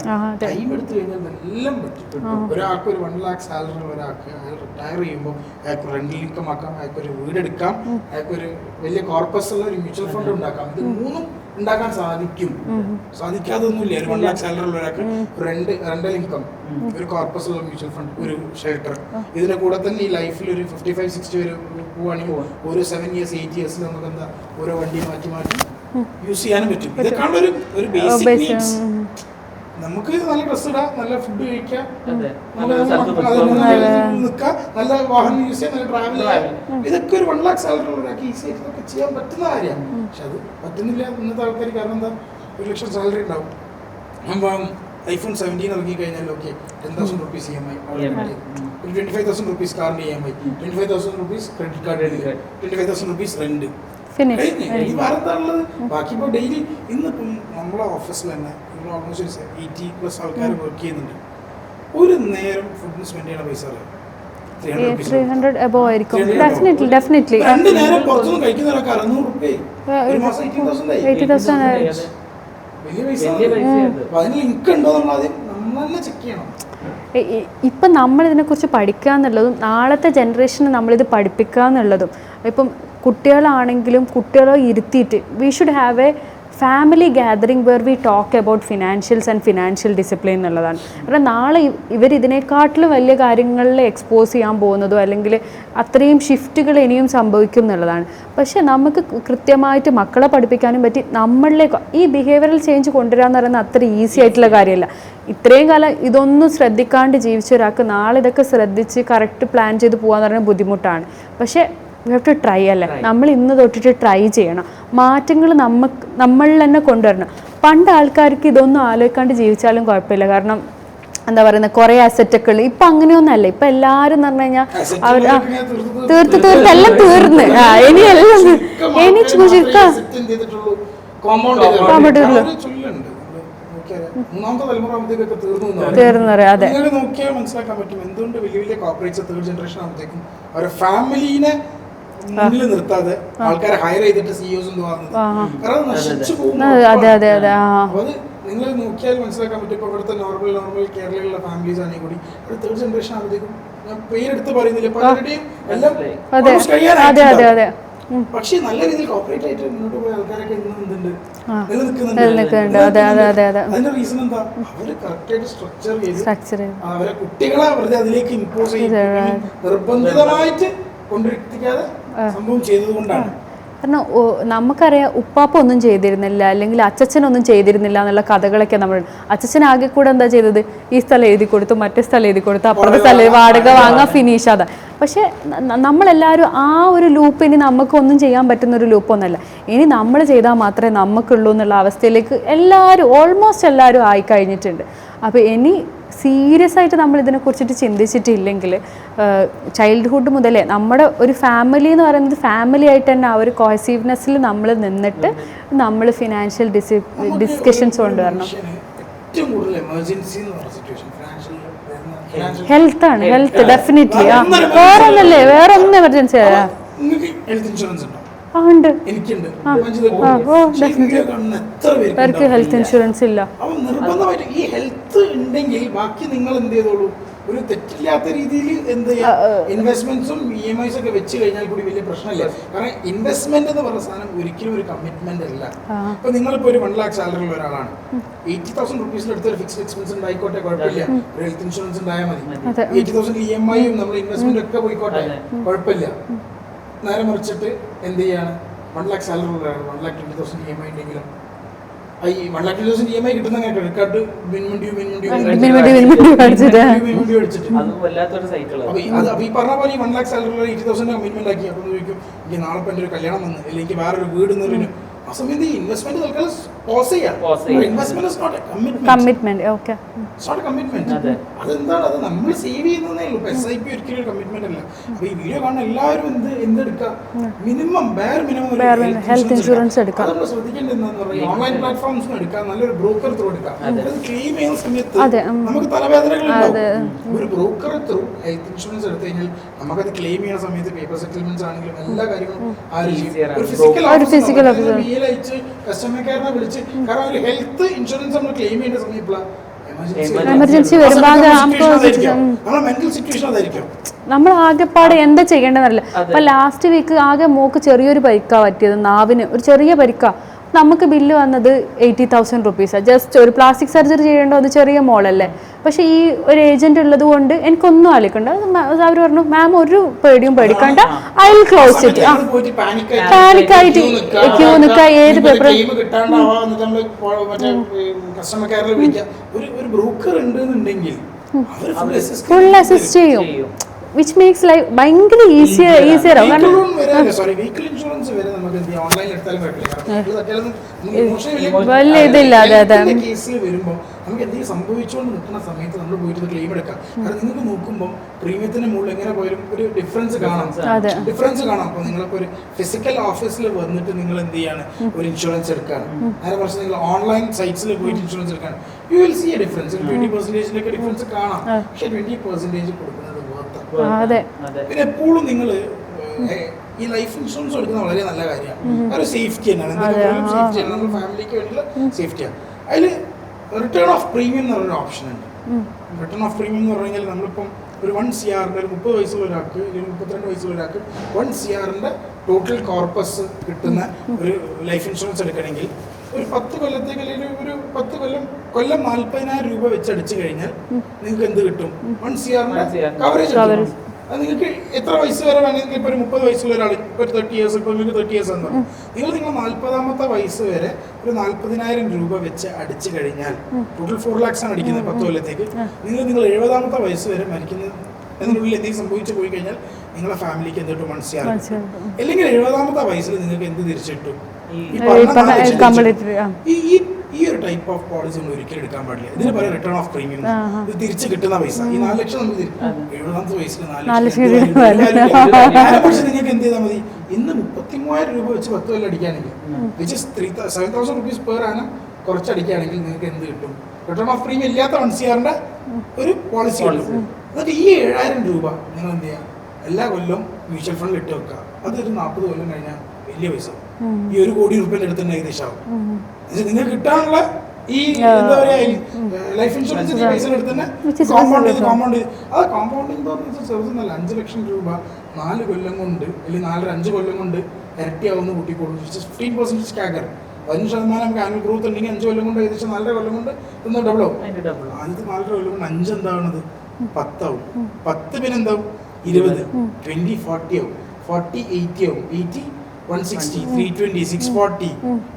[SPEAKER 1] ടൈം എടുത്തു കഴിഞ്ഞാൽ എല്ലാം പറ്റും. ഒരാൾക്ക് ഒരു 1 lakh സാലറി ഒരാൾക്ക് അയാൾ റിട്ടയർ ചെയ്യുമ്പോൾ അയാൾക്ക് റെന്റൽ ഇൻകം ആക്കാം, അയാൾക്ക് ഒരു വീട് എടുക്കാം, അയാൾക്ക് ഒരു വലിയ കോർപ്പസ് ഉള്ള ഒരു മ്യൂച്വൽ ഫണ്ട് ഉണ്ടാക്കാം. ഇത് മൂന്നും ഉണ്ടാക്കാൻ സാധിക്കും. സാധിക്കാതൊന്നുമില്ല. ഒരു 1 lakh സാലറി ഉള്ള ഒരാൾക്ക് റെന്റൽ ഇൻകം, ഒരു കോർപ്പസ് ഉള്ള മ്യൂച്വൽ ഫണ്ട്, ഒരു ഷെൽട്ടർ. ഇതിന്റെ കൂടെ തന്നെ ഈ ലൈഫിൽ ഒരു 55-60 വരെ പോവുകയാണെങ്കിൽ ഒരു 7 years 8 years നമുക്ക് എന്താ ഓരോ വണ്ടി മാറ്റി യൂസ് ചെയ്യാനും പറ്റും. ഇതൊക്കെയാണ് ഒരു ബേസിക് നീഡ്സ്. നമുക്ക് നല്ല ഡ്രസ് ഇടാം, നല്ല ഫുഡ് കഴിക്കാം, നിൽക്കാം, നല്ല വാഹനം യൂസ് ചെയ്യാം, നല്ല ട്രാവൽ ചെയ്യാം. ഇതൊക്കെ ഒരു 1 lakh സാലറി ഉള്ളവരാക്കി ഈസി ആയിട്ട് ഇതൊക്കെ ചെയ്യാൻ പറ്റുന്ന കാര്യമാണ്. പക്ഷെ അത് പറ്റുന്നില്ല ഇന്നത്തെ ആൾക്കാർ. കാരണം എന്താ, 1 ലക്ഷം സാലറി ഉണ്ടാവും. അപ്പം iPhone 17 ഇറങ്ങി കഴിഞ്ഞാൽ ഓക്കെ 10,000 rupees EMI, ഒരു 25,000 rupees കാറിന്റെ EMI, 25,000 rupees credit card, 25,000 rupees rent. ബാക്കി ഇപ്പോൾ ഡെയിലി ഇന്നിപ്പം നമ്മളെ ഓഫീസിൽ തന്നെ ഇവിടെ ഓൾമോസ്റ്റ് 80+ ആൾക്കാർ വർക്ക് ചെയ്യുന്നുണ്ട്. ഒരു നേരം ഫുഡിന് സ്പെൻഡ് ചെയ്യണ പൈസ
[SPEAKER 3] 300 above ആയിരിക്കും. ഡെഫിനറ്റ്ലി
[SPEAKER 1] 2 നേരം പുറത്തുനിന്ന് കഴിക്കുന്നവരൊക്കെ 600 രൂപ, ഒരു മാസം 80,000 വലിയ പൈസ. അതിന് ലിങ്ക് ഉണ്ടോ നമ്മൾ ആദ്യം നമ്മൾ തന്നെ ചെക്ക് ചെയ്യണം.
[SPEAKER 3] ഇപ്പം നമ്മളിതിനെക്കുറിച്ച് പഠിക്കുക എന്നുള്ളതും നാളത്തെ ജനറേഷന് നമ്മളിത് പഠിപ്പിക്കുക എന്നുള്ളതും ഇപ്പം കുട്ടികളാണെങ്കിലും കുട്ടികളെ ഇരുത്തിയിട്ട് we should have a family gathering where we talk about financials and financial discipline എന്നുള്ളതാണ്. കാരണം നാളെ ഇതിനേക്കാട്ടിലും വലിയ കാര്യങ്ങളിൽ എക്സ്പോസ് ചെയ്യാൻ പോകുന്നതോ അല്ലെങ്കിൽ അത്രയും ഷിഫ്റ്റുകൾ ഇനിയും സംഭവിക്കും എന്നുള്ളതാണ്. പക്ഷേ നമുക്ക് കൃത്യമായിട്ട് മക്കളെ പഠിപ്പിക്കാനും പറ്റി നമ്മളിലേക്ക് ഈ ബിഹേവിയറൽ ചേഞ്ച് കൊണ്ടുവരാന്ന് പറയുന്നത് അത്ര ഈസി ആയിട്ടുള്ള കാര്യമല്ല. ഇത്രയും കാലം ഇതൊന്നും ശ്രദ്ധിക്കാണ്ട് ജീവിച്ച ഒരാൾക്ക് നാളെ ഇതൊക്കെ ശ്രദ്ധിച്ച് കറക്റ്റ് പ്ലാൻ ചെയ്ത് പോകാന്ന് പറയുന്നത് ബുദ്ധിമുട്ടാണ്. പക്ഷേ വി ഹാവ് ടു ട്രൈ അല്ലേ, നമ്മൾ ഇന്ന് തൊട്ടിട്ട് ട്രൈ ചെയ്യണം. മാറ്റങ്ങൾ നമ്മളിൽ തന്നെ കൊണ്ടുവരണം. പണ്ട് ആൾക്കാർക്ക് ഇതൊന്നും ആലോചിക്കാണ്ട് ജീവിച്ചാലും കുഴപ്പമില്ല. കാരണം എന്താ പറയുന്നത്, കുറേ അസറ്റൊക്കെ ഉള്ളു. ഇപ്പം അങ്ങനെയൊന്നും അല്ല. ഇപ്പം എല്ലാവരും എന്ന് പറഞ്ഞു കഴിഞ്ഞാൽ അവർ തീർത്ത് എല്ലാം തീർന്ന് ഇനി എല്ലാം ഇനി ചുരുക്കാം തീർന്നറിയാം. അതെ,
[SPEAKER 1] നോക്കിയാൽ മനസ്സിലാക്കാൻ പറ്റും എന്തുകൊണ്ട് വലിയ വലിയ കോർപ്പറേറ്റ്സ് തേർഡ് ജനറേഷൻ ആകുമ്പോഴത്തേക്കും അവരുടെ ഫാമിലിനെ മുന്നിൽ നിർത്താതെ ആൾക്കാരെ ഹയർ ചെയ്തിട്ട് സിഇഒസ് കാരണം നശിച്ചു പോകും. അത് നിങ്ങൾ നോക്കിയാൽ മനസ്സിലാക്കാൻ പറ്റും. ഇപ്പൊ ഇവിടുത്തെ നോർമൽ കേരളയിലുള്ള ഫാമിലീസ് ആണെങ്കിൽ കൂടി ഒരു തേർഡ് ജനറേഷൻ ആകുമ്പോഴത്തേക്കും ഞാൻ പേരെടുത്ത് പറയുന്നില്ല, പലരുടെയും എല്ലാം പക്ഷേ നല്ല രീതിയിൽ കോർപ്പറേറ്റ് ആയിട്ട് മുന്നോട്ട് പോയ ആൾക്കാരൊക്കെ നിലനിൽക്കുന്നുണ്ട്. അതിന്റെ റീസൺ എന്താ? അവര് കറക്റ്റായിട്ട് സ്ട്രക്ചർ ചെയ്ത് അവരെ കുട്ടികളെ വെറുതെ അതിലേക്ക് ഇമ്പോസ് ചെയ്ത് നിർബന്ധിതമായിട്ട് കൊണ്ടിരിക്കാതെ സംഭവം ചെയ്തതുകൊണ്ടാണ്.
[SPEAKER 3] കാരണം നമുക്കറിയാം ഉപ്പാപ്പ ഒന്നും ചെയ്തിരുന്നില്ല അല്ലെങ്കിൽ അച്ഛനൊന്നും ചെയ്തിരുന്നില്ല എന്നുള്ള കഥകളൊക്കെ നമ്മൾ. അച്ഛൻ ആകെ കൂടെ എന്താ ചെയ്തത്, ഈ സ്ഥലം എഴുതി കൊടുത്തു, മറ്റേ സ്ഥലം എഴുതി കൊടുത്തു, അപ്പുറത്തെ സ്ഥലം വാടക വാങ്ങാൻ ഫിനിഷ് അതാ. പക്ഷെ നമ്മളെല്ലാവരും ആ ഒരു ലൂപ്പ് ഇനി നമുക്കൊന്നും ചെയ്യാൻ പറ്റുന്നൊരു ലൂപ്പൊന്നുമല്ല. ഇനി നമ്മൾ ചെയ്താൽ മാത്രമേ നമുക്കുള്ളൂ എന്നുള്ള അവസ്ഥയിലേക്ക് ഓൾമോസ്റ്റ് എല്ലാവരും ആയിക്കഴിഞ്ഞിട്ടുണ്ട്. അപ്പോൾ ഇനി സീരിയസ് ആയിട്ട് നമ്മൾ ഇതിനെക്കുറിച്ചിട്ട് ചിന്തിച്ചിട്ടില്ലെങ്കിൽ ചൈൽഡ്ഹുഡ് മുതലേ നമ്മുടെ ഒരു ഫാമിലി എന്ന് പറയുന്നത് ഫാമിലി ആയിട്ട് തന്നെ ആ ഒരു കോഹസീവ്നെസ്സിൽ നമ്മൾ നിന്നിട്ട് നമ്മൾ ഫിനാൻഷ്യൽ ഡിസ്കഷൻസ് കൊണ്ടുവരണം. ഹെൽത്താണ്, ഹെൽത്ത് ഡെഫിനറ്റ്ലി. വേറെ ഒന്നല്ലേ, വേറെ ഒന്നും എമർജൻസി ഉണ്ട്. അവർക്ക് ഹെൽത്ത് ഇൻഷുറൻസ് ഇല്ല.
[SPEAKER 1] നിർബന്ധമായിട്ട് ഈ ഹെൽത്ത് ഉണ്ടെങ്കിൽ ബാക്കി നിങ്ങൾ എന്ത് ചെയ്തോളൂ, ഒരു തെറ്റില്ലാത്ത രീതിയിൽ എന്ത് ചെയ്യാം, ഇൻവെസ്റ്റ്മെന്റ്സും EMIs ഒക്കെ വെച്ച് കഴിഞ്ഞാൽ കൂടി വലിയ പ്രശ്നമില്ല. കാരണം ഇൻവെസ്റ്റ്മെന്റ് എന്ന് പറയുന്ന സാധനം ഒരിക്കലും ഒരു കമ്മിറ്റ്മെന്റ് അല്ല. ഇപ്പൊ നിങ്ങളിപ്പോ ഒരു 1 lakh സാലറി ഉള്ള ഒരാളാണ്, 80,000 rupees എടുത്ത് ഒരു ഫിക്സ്ഡ് എക്സ്പെൻസ് ഉണ്ടായിക്കോട്ടെ, കുഴപ്പമില്ല, ഒരു ഹെൽത്ത് ഇൻഷുറൻസ് ഉണ്ടായാൽ മതി. 80,000 EMIയും നമ്മൾ ഇൻവെസ്റ്റ്മെന്റ് ഒക്കെ പോയിക്കോട്ടെ, കുഴപ്പമില്ല. നേരെ മറിച്ചിട്ട് എന്ത് ചെയ്യാണ്, 1 lakh സാലറി ഉള്ളതാണ്, 1,20,000 EMI ഉണ്ടെങ്കിലും ഈ 1,20,000 EMI കിട്ടുന്ന ക്രെഡിറ്റ് കാർഡ് അപ്പൊ ഈ പറഞ്ഞ പോലെ ഈ 1 lakh സാലറി 80,000 കമ്മിറ്റ്മെന്റ് ആക്കി. അപ്പൊ ചോദിക്കും, എനിക്ക് നാളെ ഇപ്പൊ എൻ്റെ ഒരു കല്യാണം വന്ന് അല്ലെങ്കിൽ വേറൊരു വീട് എന്നൊരു ആ സമയത്ത് ഈ ഇൻവെസ്റ്റ്മെന്റ് തൽക്കാലം പോസ് ചെയ്യാം. Investment is not a commitment.
[SPEAKER 3] Okay,
[SPEAKER 1] it's not a commitment. അതെന്താണ്, അത് നമ്മൾ സേവ് ചെയ്യുന്നതേ ഉള്ളൂ. SIP ഒരിക്കലും ഒരു കമ്മിറ്റ്മെന്റ് അല്ല. അപ്പൊ ഈ വീഡിയോ കാണുന്ന എല്ലാവരും എന്തെടുക്കുക, മിനിമം
[SPEAKER 3] ഹെൽത്ത് ഇൻഷുറൻസ് എടുക്കാം.
[SPEAKER 1] നമ്മൾ ശ്രദ്ധിക്കേണ്ടത് എന്താണെന്ന് പറഞ്ഞാൽ ഓൺലൈൻ പ്ലാറ്റ്ഫോംസ് എടുക്കാം, നല്ലൊരു ബ്രോക്കർ ത്രൂ എടുക്കാം. അത് ക്ലെയിം ചെയ്യുന്ന സമയത്ത് നമുക്ക് തലവേദനകളുണ്ടാവും. ഒരു ബ്രോക്കർ ത്രൂ ഹെൽത്ത് ഇൻഷുറൻസ് എടുത്തു കഴിഞ്ഞാൽ നമുക്കത് ക്ലെയിം ചെയ്യുന്ന സമയത്ത് പേപ്പർ സെറ്റിൽമെന്റ്സ് ആണെങ്കിലും എല്ലാ കാര്യങ്ങളും ഒരു ഫിസിക്കൽ ഓഫീസർ അയച്ച് കസ്റ്റമർ കെയറിനെ വിളിച്ച്, കാരണം ഒരു ഹെൽത്ത് ഇൻഷുറൻസ് നമ്മൾ ക്ലെയിം ചെയ്യേണ്ട സമയത്ത്
[SPEAKER 3] എമർജൻസി വരുമ്പോൾ നമ്മൾ ആകെപ്പാട് എന്താ ചെയ്യേണ്ടതെന്നറിയില്ല. അപ്പൊ ലാസ്റ്റ് വീക്ക് ആകെ മോക്ക് ചെറിയൊരു പരിക്കാ പറ്റിയത്, നാവിന് ഒരു ചെറിയ പരിക്കാ. നമുക്ക് ബില്ല് വന്നത് 80,000 rupees. ജസ്റ്റ് ഒരു പ്ലാസ്റ്റിക് സർജറി ചെയ്യേണ്ട അത് ചെറിയ മോളല്ലേ. പക്ഷെ ഈ ഒരു ഏജന്റ് ഉള്ളത് കൊണ്ട് എനിക്കൊന്നും ആലോചിക്കണ്ട. അവർ പറഞ്ഞു, മാം ഒരു പേടിയും പേടിക്കണ്ട, ഐ വിൽ ക്ലോസ് ഇറ്റ്. പാനിക്കായിട്ട് ക്യൂ നിൽക്കുക, ഏത് പേപ്പർ ഫുൾ അസിസ്റ്റ് ചെയ്യും. which makes life ഭയങ്കര ഈസിയർ വലിയ ഇതില്ല.
[SPEAKER 1] കേസിൽ വരുമ്പോൾ നമുക്ക് എന്തെങ്കിലും സംഭവിച്ചുകൊണ്ട് നിൽക്കുന്ന സമയത്ത് നമ്മൾ പോയിട്ട് ക്ലെയിം എടുക്കാം. കാരണം നിങ്ങൾക്ക് നോക്കുമ്പോൾ പ്രീമിയത്തിന് മുകളിൽ എങ്ങനെ പോയാലും ഒരു ഡിഫറൻസ് കാണാം. അപ്പോൾ നിങ്ങളിപ്പോൾ ഒരു ഫിസിക്കൽ ഓഫീസിൽ വന്നിട്ട് നിങ്ങൾ എന്ത് ചെയ്യാണ്, ഒരു ഇൻഷുറൻസ് എടുക്കാണ്. നേരെ മറിച്ച് നിങ്ങൾ ഓൺലൈൻ സൈറ്റ്സിൽ പോയിട്ട് ഇൻഷുറൻസ് എടുക്കാണ്, you will see a difference. 20% difference കാണാം, പക്ഷെ 20% കൊടുക്കുന്നത് പിന്നെ എപ്പോഴും നിങ്ങൾ ഈ ലൈഫ് ഇൻഷുറൻസ് എടുക്കുന്നത് വളരെ നല്ല കാര്യമാണ്. ഒരു സേഫ്റ്റി തന്നെയാണ്, നമ്മുടെ ഫാമിലിക്ക് വേണ്ടിയുള്ള സേഫ്റ്റിയാണ്. അതിൽ റിട്ടേൺ ഓഫ് പ്രീമിയം എന്ന് പറഞ്ഞൊരു ഓപ്ഷൻ ഉണ്ട്. റിട്ടേൺ ഓഫ് പ്രീമിയം എന്ന് പറഞ്ഞു കഴിഞ്ഞാൽ നമ്മളിപ്പം ഒരു 1 CR ഒരു 30 വയസ്സുള്ള ഒരാൾക്ക് അല്ലെങ്കിൽ 32 വയസ്സുള്ള ഒരാൾക്ക് 1 CR ടോട്ടൽ കോർപ്പസ് കിട്ടുന്ന ഒരു ലൈഫ് ഇൻഷുറൻസ് എടുക്കണമെങ്കിൽ ഒരു 10 കൊല്ലത്തേക്ക് അല്ലെങ്കിൽ ഒരു 10 കൊല്ലം 40,000 രൂപ വെച്ച് അടിച്ചു കഴിഞ്ഞാൽ നിങ്ങൾക്ക് എന്ത് കിട്ടും? 1 CR കവറേജ് കിട്ടും. അത് നിങ്ങൾക്ക് എത്ര വയസ്സ് വരെ വേണമെങ്കിൽ ഇപ്പോൾ ഒരു 30 വയസ്സുള്ള ഒരാൾ ഇപ്പോൾ ഒരു 30 ഇയേഴ്സ് ഇപ്പോൾ നിങ്ങൾക്ക് 30 ഇയേഴ്സ് എന്ന് പറഞ്ഞു നിങ്ങൾ 40ാമത്തെ വയസ്സ് വരെ ഒരു 40,000 രൂപ വെച്ച് അടിച്ചു കഴിഞ്ഞാൽ ടോട്ടൽ 4 lakhs ആണ് അടിക്കുന്നത് 10 കൊല്ലത്തേക്ക്. നിങ്ങൾ 70ാമത്തെ വയസ്സ് വരെ മരിക്കുന്നത് അതിനുള്ളിൽ എന്തെങ്കിലും സംഭവിച്ചു പോയി കഴിഞ്ഞാൽ നിങ്ങളുടെ ഫാമിലിക്ക് എന്ത് കിട്ടും? 1 CR. അല്ലെങ്കിൽ 70ാമത്തെ വയസ്സിൽ നിങ്ങൾക്ക് എന്ത് തിരിച്ചു കിട്ടും? ഈ ഒരു ടൈപ്പ് ഓഫ് പോളിസി നമ്മൾ ഒരിക്കലും എടുക്കാൻ പാടില്ല. ഇതിന് പറയാം റിട്ടേൺ ഓഫ് പ്രീമിയം. ഇത് തിരിച്ചു കിട്ടുന്ന പൈസ ഈ 4 ലക്ഷം നമുക്ക് 70ാമത്തെ വയസ്സിൽ 4 ലക്ഷം. പക്ഷെ നിങ്ങൾക്ക് എന്ത് ചെയ്താൽ മതി? ഇന്ന് 33,000 രൂപ വെച്ച് 10 കൊല്ലം അടിക്കുകയാണെങ്കിൽ which is 7,000 rupees per annum കുറച്ചടിക്കുകയാണെങ്കിൽ നിങ്ങൾക്ക് എന്ത് കിട്ടും? റിട്ടേൺ ഓഫ് പ്രീമിയം ഇല്ലാത്ത 1 CR ഒരു പോളിസി കിട്ടും. എന്നിട്ട് ഈ 7,000 രൂപ നിങ്ങൾ എന്ത് ചെയ്യുക? എല്ലാ കൊല്ലവും മ്യൂച്വൽ ഫണ്ടിൽ ഇട്ട് വെക്കുക. അതൊരു 40 കൊല്ലം കഴിഞ്ഞാൽ വലിയ പൈസ ഈ 1 കോടി രൂപയുടെ അടുത്തുണ്ട് ഏകദേശം ആവും. നിങ്ങൾക്ക് കിട്ടാനുള്ള ഈ എന്താ പറയാ ലൈഫ് ഇൻഷുറൻസ് പൈസ എടുത്ത് തന്നെ കോമ്പൗണ്ട് ചെയ്ത് അത് കോമ്പൗണ്ടിങ് ചെറുതൊന്നല്ല. 5 ലക്ഷം രൂപ 4 കൊല്ലം കൊണ്ട് അല്ലെങ്കിൽ 4-5 കൊല്ലം കൊണ്ട് ഇരട്ടിയാവുന്ന കൂട്ടിക്കോളും. 15% CAGR 15% നമുക്ക് ആനുവൽ ഗ്രോത്ത് ഉണ്ടെങ്കിൽ 5 കൊല്ലം കൊണ്ട് ഏകദേശം 4.5 കൊല്ലം കൊണ്ട് ഒന്ന് ഡബിൾ ആവും. 4.5 കൊല്ലം കൊണ്ട് 5 എന്താവണത് 10 ആവും. 10 പിന്നെ എന്താവും 20, 20 40 ആവും, 40 80 ആവും, 80 160, 320, 640,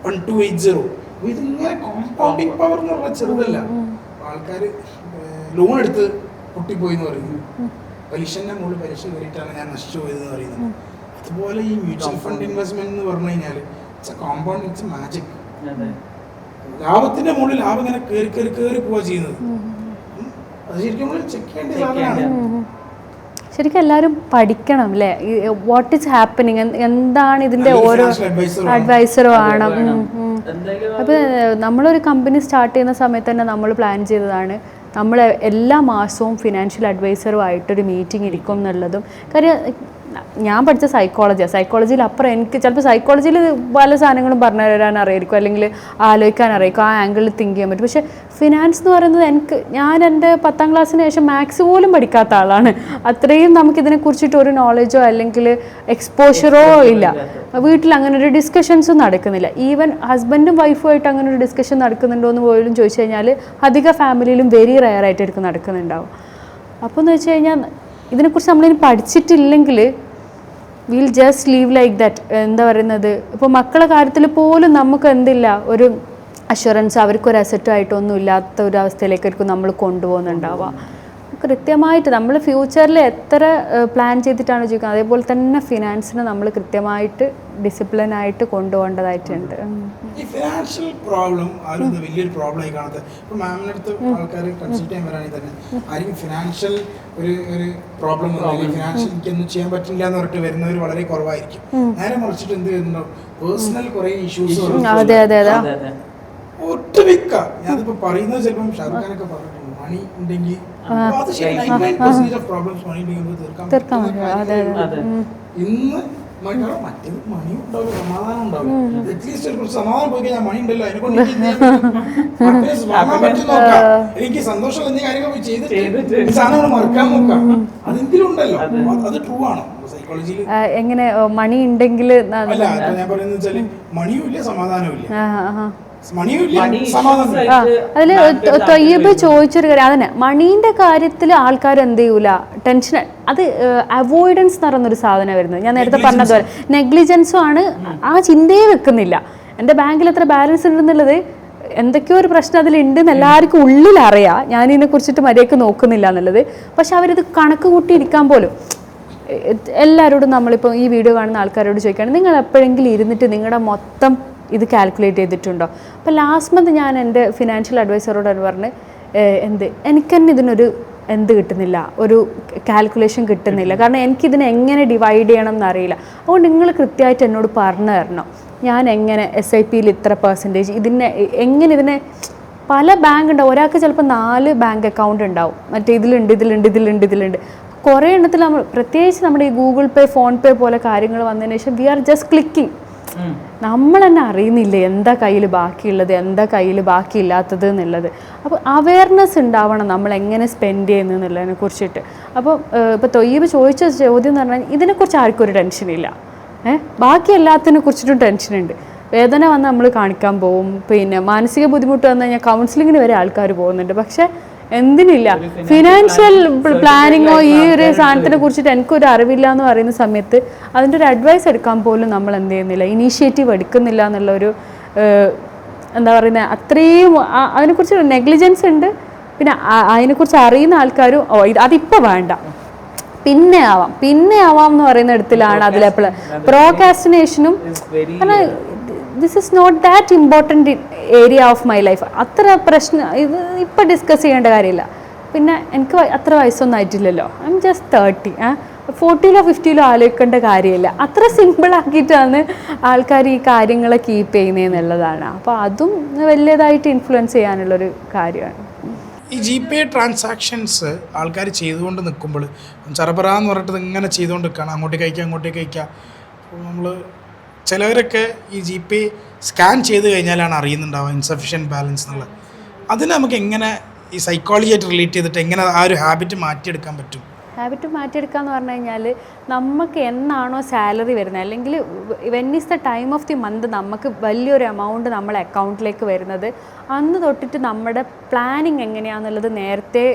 [SPEAKER 1] 1280. ഇതിങ്ങനെ കോമ്പൗണ്ടിങ് പവർ എന്ന് പറഞ്ഞാൽ ചെറുതല്ല. ആൾക്കാർ ലോൺ എടുത്ത് പൊട്ടിപ്പോയി എന്ന് പറയുന്നത് പലിശന്റെ മുകളിൽ പലിശ കയറിയിട്ടാണ് ഞാൻ നശിച്ചു പോയതെന്ന് പറയുന്നത്. അതുപോലെ ഈ മ്യൂച്വൽ ഫണ്ട് ഇൻവെസ്റ്റ്മെന്റ് എന്ന് പറഞ്ഞു കഴിഞ്ഞാൽ it's A compound, it's magic. ലാഭത്തിന്റെ മുകളിൽ ലാഭം ഇങ്ങനെ കയറി പോവുക ചെയ്യുന്നത്. അത് ശരിക്കും നമ്മൾ ചെക്ക് ചെയ്യേണ്ട സാധനമാണ്.
[SPEAKER 3] ശരിക്കും എല്ലാവരും പഠിക്കണം അല്ലേ? വാട്ട് ഈസ് ഹാപ്പനിങ്, എന്താണ് ഇതിന്റെ ഓരോ അഡ്വൈസറും ആണ്. അപ്പോൾ നമ്മളൊരു കമ്പനി സ്റ്റാർട്ട് ചെയ്യുന്ന സമയത്ത് തന്നെ നമ്മൾ പ്ലാൻ ചെയ്തതാണ് നമ്മൾ എല്ലാ മാസവും ഫിനാൻഷ്യൽ അഡ്വൈസറുമായിട്ടൊരു മീറ്റിംഗ് ഇരിക്കും എന്നുള്ളതും. കാര്യം ഞാൻ പഠിച്ച സൈക്കോളജിയിൽ അപ്പുറം എനിക്ക് ചിലപ്പോൾ സൈക്കോളജിയിൽ പല സാധനങ്ങളും പറഞ്ഞു തരാൻ അറിയായിരിക്കും, അല്ലെങ്കിൽ ആലോചിക്കാൻ അറിയായിരിക്കും, ആ ആംഗിളിൽ തിങ്ക് ചെയ്യാൻ പറ്റും. പക്ഷേ ഫിനാൻസ് എന്ന് പറയുന്നത് ഞാൻ എൻ്റെ 10ാം ക്ലാസ്സിന് ശേഷം മാത്സ് പോലും പഠിക്കാത്ത ആളാണ്. അത്രയും നമുക്കിതിനെക്കുറിച്ചിട്ട് ഒരു നോളജോ അല്ലെങ്കിൽ എക്സ്പോഷറോ ഇല്ല. വീട്ടിൽ അങ്ങനെ ഒരു ഡിസ്കഷൻസും നടക്കുന്നില്ല. ഈവൻ ഹസ്ബൻഡും വൈഫുമായിട്ട് അങ്ങനെ ഒരു ഡിസ്കഷൻ നടക്കുന്നുണ്ടോ എന്ന് പോലും ചോദിച്ചു കഴിഞ്ഞാൽ അധിക ഫാമിലിയിലും വെരി റെയർ ആയിട്ടായിരിക്കും നടക്കുന്നുണ്ടാവും. അപ്പോൾ എന്ന് വെച്ച് കഴിഞ്ഞാൽ ഇതിനെക്കുറിച്ച് നമ്മളിനി പഠിച്ചിട്ടില്ലെങ്കിൽ will just leave like that. എന്താ പറയുന്നത്, ഇപ്പോൾ മക്കളുടെ കാര്യത്തിൽ പോലും നമുക്ക് എന്തില്ല ഒരു അഷുറൻസ്, അവർക്കൊരു അസറ്റുമായിട്ടൊന്നും ഇല്ലാത്ത ഒരു അവസ്ഥയിലേക്കായിരിക്കും നമ്മൾ കൊണ്ടുപോകുന്നുണ്ടാവുക. കൃത്യമായിട്ട് നമ്മൾ ഫ്യൂച്ചറിൽ എത്ര പ്ലാൻ ചെയ്തിട്ടാണ് ജീവിക്കുന്നത് അതേപോലെ തന്നെ ഫിനാൻസിനെ നമ്മൾ കൃത്യമായിട്ട് ഡിസിപ്ലിനായിട്ട് കൊണ്ടുപോകേണ്ടതായിട്ടുണ്ട്.
[SPEAKER 1] ഈ ഫിനാൻഷ്യൽ പ്രോബ്ലം ആരും വലിയൊരു പ്രോബ്ലം ആയി കാണാത്ത. ഇപ്പോൾ മാമിൻ്റെ അടുത്ത് ആൾക്കാർ കൺസൾട്ട് ചെയ്യാൻ വരാണെങ്കിൽ തന്നെ ആരും ഫിനാൻഷ്യൽ ഒരു പ്രോബ്ലം ഫിനാൻഷ്യൽ എനിക്കൊന്നും ചെയ്യാൻ പറ്റില്ല എന്ന് പറഞ്ഞിട്ട് വരുന്നവർ വളരെ കുറവായിരിക്കും. നേരെ മറിച്ചിട്ട് എന്ത് ചെയ്യുന്നുണ്ടോ പേഴ്സണൽ കുറേ ഇഷ്യൂസ് ഒട്ടുമിക്ക ഞാനിപ്പോൾ പറയുന്നത് ചിലപ്പം ഷാറുഖ് ഖാനൊക്കെ പറഞ്ഞിട്ടുണ്ട് മണി ഉണ്ടെങ്കിൽ
[SPEAKER 3] തീർക്കാൻ പറ്റും.
[SPEAKER 1] ഇന്ന് മറ്റേത് മണി ഉണ്ടാവില്ല, സമാധാനം ഉണ്ടാവില്ല. അറ്റ്ലീസ്റ്റ് ഒരു സമാധാനം പോയി കഴിഞ്ഞാൽ മണി ഉണ്ടല്ലോ, അതിനെക്കൊണ്ട് വാങ്ങാൻ പറ്റും നോക്കാം, എനിക്ക് സന്തോഷമുള്ള എന്തെങ്കിലും കാര്യങ്ങൾ പോയി ചെയ്തിട്ട് ഈ സാധനങ്ങൾ മറക്കാൻ നോക്കാം. അതെന്തെങ്കിലും ഉണ്ടല്ലോ, അത് ട്രൂ ആണോ സൈക്കോളജിയിൽ?
[SPEAKER 3] എങ്ങനെ മണി ഉണ്ടെങ്കിൽ
[SPEAKER 1] അല്ല ഞാൻ പറയുന്നത് വെച്ചാല് മണിയും ഇല്ല സമാധാനവും ഇല്ല.
[SPEAKER 3] അതില് തൊയ്യബ് ചോദിച്ചൊരു കാര്യം അതന്നെ, മണീന്റെ കാര്യത്തിൽ ആൾക്കാർ എന്ത് ചെയ്യൂല, ടെൻഷൻ, അത് അവോയ്ഡൻസ് എന്ന് പറയുന്നൊരു സാധനം വരുന്നത്. ഞാൻ നേരത്തെ പറഞ്ഞതുപോലെ നെഗ്ലിജൻസും ആണ്, ആ ചിന്തയെ വെക്കുന്നില്ല. എൻ്റെ ബാങ്കിൽ എത്ര ബാലൻസ് ഉണ്ടെന്നുള്ളത് എന്തൊക്കെയോ ഒരു പ്രശ്നം അതിലുണ്ടെന്ന് എല്ലാവർക്കും ഉള്ളിൽ അറിയാം, ഞാനിതിനെ കുറിച്ചിട്ട് മര്യാദയ്ക്ക് നോക്കുന്നില്ല എന്നുള്ളത്. പക്ഷെ അവരിത് കണക്ക് കൂട്ടിയിരിക്കാൻ പോലും എല്ലാവരോടും നമ്മളിപ്പോൾ ഈ വീഡിയോ കാണുന്ന ആൾക്കാരോട് ചോദിക്കുകയാണ്, നിങ്ങൾ എപ്പോഴെങ്കിലും ഇരുന്നിട്ട് നിങ്ങളുടെ മൊത്തം ഇത് കാൽക്കുലേറ്റ് ചെയ്തിട്ടുണ്ടോ? അപ്പോൾ ലാസ്റ്റ് മന്ത് ഞാൻ എൻ്റെ ഫിനാൻഷ്യൽ അഡ്വൈസറോട് പറഞ്ഞ് എനിക്ക് തന്നെ ഇതിനൊരു കിട്ടുന്നില്ല, ഒരു കാൽക്കുലേഷൻ കിട്ടുന്നില്ല. കാരണം എനിക്കിതിനെ എങ്ങനെ ഡിവൈഡ് ചെയ്യണം എന്നറിയില്ല. അതുകൊണ്ട് നിങ്ങൾ കൃത്യമായിട്ട് എന്നോട് പറഞ്ഞു തരണം, ഞാൻ എങ്ങനെ SIPയിൽ ഇത്ര % ഇതിനെ ഇതിനെ പല ബാങ്ക് ഉണ്ടാവും. ഒരാൾക്ക് ചിലപ്പോൾ 4 ബാങ്ക് അക്കൗണ്ട് ഉണ്ടാവും, മറ്റേ ഇതിലുണ്ട്. കുറേ എണ്ണത്തിൽ നമ്മൾ പ്രത്യേകിച്ച് നമ്മുടെ ഈ ഗൂഗിൾ പേ, ഫോൺ പേ പോലെ കാര്യങ്ങൾ വന്നതിന് ശേഷം വി ആർ ജസ്റ്റ് ക്ലിക്കിങ്. നമ്മൾ തന്നെ അറിയുന്നില്ല എന്താ കയ്യിൽ ബാക്കിയുള്ളത്, എന്താ കയ്യിൽ ബാക്കിയില്ലാത്തത് എന്നുള്ളത്. അപ്പോൾ അവയർനെസ് ഉണ്ടാവണം നമ്മൾ എങ്ങനെ സ്പെൻഡ് ചെയ്യുന്നു എന്നുള്ളതിനെ കുറിച്ചിട്ട്. അപ്പോൾ ഇപ്പോൾ തൊയ്യബ് ചോദിച്ച ചോദ്യം എന്ന് പറഞ്ഞാൽ ഇതിനെക്കുറിച്ച് ആർക്കും ഒരു ടെൻഷനില്ല. ബാക്കി എല്ലാത്തിനെ കുറിച്ചിട്ടും ടെൻഷനുണ്ട്. വേദന വന്ന് നമ്മൾ കാണിക്കാൻ പോകും, പിന്നെ മാനസിക ബുദ്ധിമുട്ട് വന്നു കഴിഞ്ഞാൽ കൗൺസിലിങ്ങിന് വരെ ആൾക്കാർ പോകുന്നുണ്ട്. പക്ഷേ എന്തിനില്ല, ഫിനാൻഷ്യൽ പ്ലാനിങ്ങോ ഈ ഒരു സാധനത്തിനെ കുറിച്ചിട്ട് എനിക്കൊരു അറിവില്ല എന്ന് പറയുന്ന സമയത്ത് അതിൻ്റെ ഒരു അഡ്വൈസ് എടുക്കാൻ പോലും നമ്മൾ എന്ത് ചെയ്യുന്നില്ല, ഇനീഷ്യേറ്റീവ് എടുക്കുന്നില്ല എന്നുള്ളൊരു എന്താ പറയുന്നത്, അത്രയും അതിനെക്കുറിച്ച് നെഗ്ലിജൻസ് ഉണ്ട്. പിന്നെ അതിനെക്കുറിച്ച് അറിയുന്ന ആൾക്കാരും അതിപ്പോൾ വേണ്ട, പിന്നെ ആവാം എന്ന് പറയുന്ന ഇടത്തിലാണ് അതിലെപ്പോൾ പ്രോകാസ്റ്റിനേഷനും. കാരണം this is not that important area of my life. അത്ര പ്രശ്നം ഇത് ഇപ്പം ഡിസ്കസ് ചെയ്യേണ്ട കാര്യമില്ല. പിന്നെ എനിക്ക് അത്ര വയസ്സൊന്നും ആയിട്ടില്ലല്ലോ, ഐ എം ജസ്റ്റ് 30. 40-ലോ 50-ലോ ആലോചിക്കേണ്ട കാര്യമില്ല. അത്ര സിമ്പിളാക്കിയിട്ടാണ് ആൾക്കാർ ഈ കാര്യങ്ങളെ കീപ്പ് ചെയ്യുന്നതെന്നുള്ളതാണ്. അപ്പോൾ അതും വലിയതായിട്ട് ഇൻഫ്ലുവൻസ് ചെയ്യാനുള്ളൊരു കാര്യമാണ്.
[SPEAKER 1] ഈ GPay ട്രാൻസാക്ഷൻസ് ആൾക്കാർ ചെയ്തുകൊണ്ട് നിൽക്കുമ്പോൾ ചറപറാന്ന് പറഞ്ഞിട്ട് ഇങ്ങനെ ചെയ്തുകൊണ്ട് നിൽക്കുകയാണ്, അങ്ങോട്ടേക്ക് അയക്കുക. അപ്പോൾ നമ്മൾ ചിലവരൊക്കെ ഈ GPay സ്കാൻ ചെയ്ത് കഴിഞ്ഞാലാണ് അറിയുന്നുണ്ടാവുക ഇൻസഫിഷ്യൻറ്റ് ബാലൻസ് എന്നുള്ളത്. അതിന് നമുക്ക് എങ്ങനെ ഈ സൈക്കോളജിയായിട്ട് റിലേറ്റ് ചെയ്തിട്ട് എങ്ങനെ ആ ഒരു ഹാബിറ്റ് മാറ്റിയെടുക്കാൻ പറ്റും?
[SPEAKER 3] ഹാബിറ്റ് മാറ്റിയെടുക്കുക എന്ന് പറഞ്ഞു കഴിഞ്ഞാൽ നമുക്ക് എന്നാണോ സാലറി വരുന്നത്, അല്ലെങ്കിൽ when is the time of the month നമുക്ക് വലിയൊരു എമൗണ്ട് നമ്മളെ അക്കൗണ്ടിലേക്ക് വരുന്നത്, അന്ന് തൊട്ടിട്ട് നമ്മുടെ പ്ലാനിങ് എങ്ങനെയാണെന്നുള്ളത് നേരത്തെ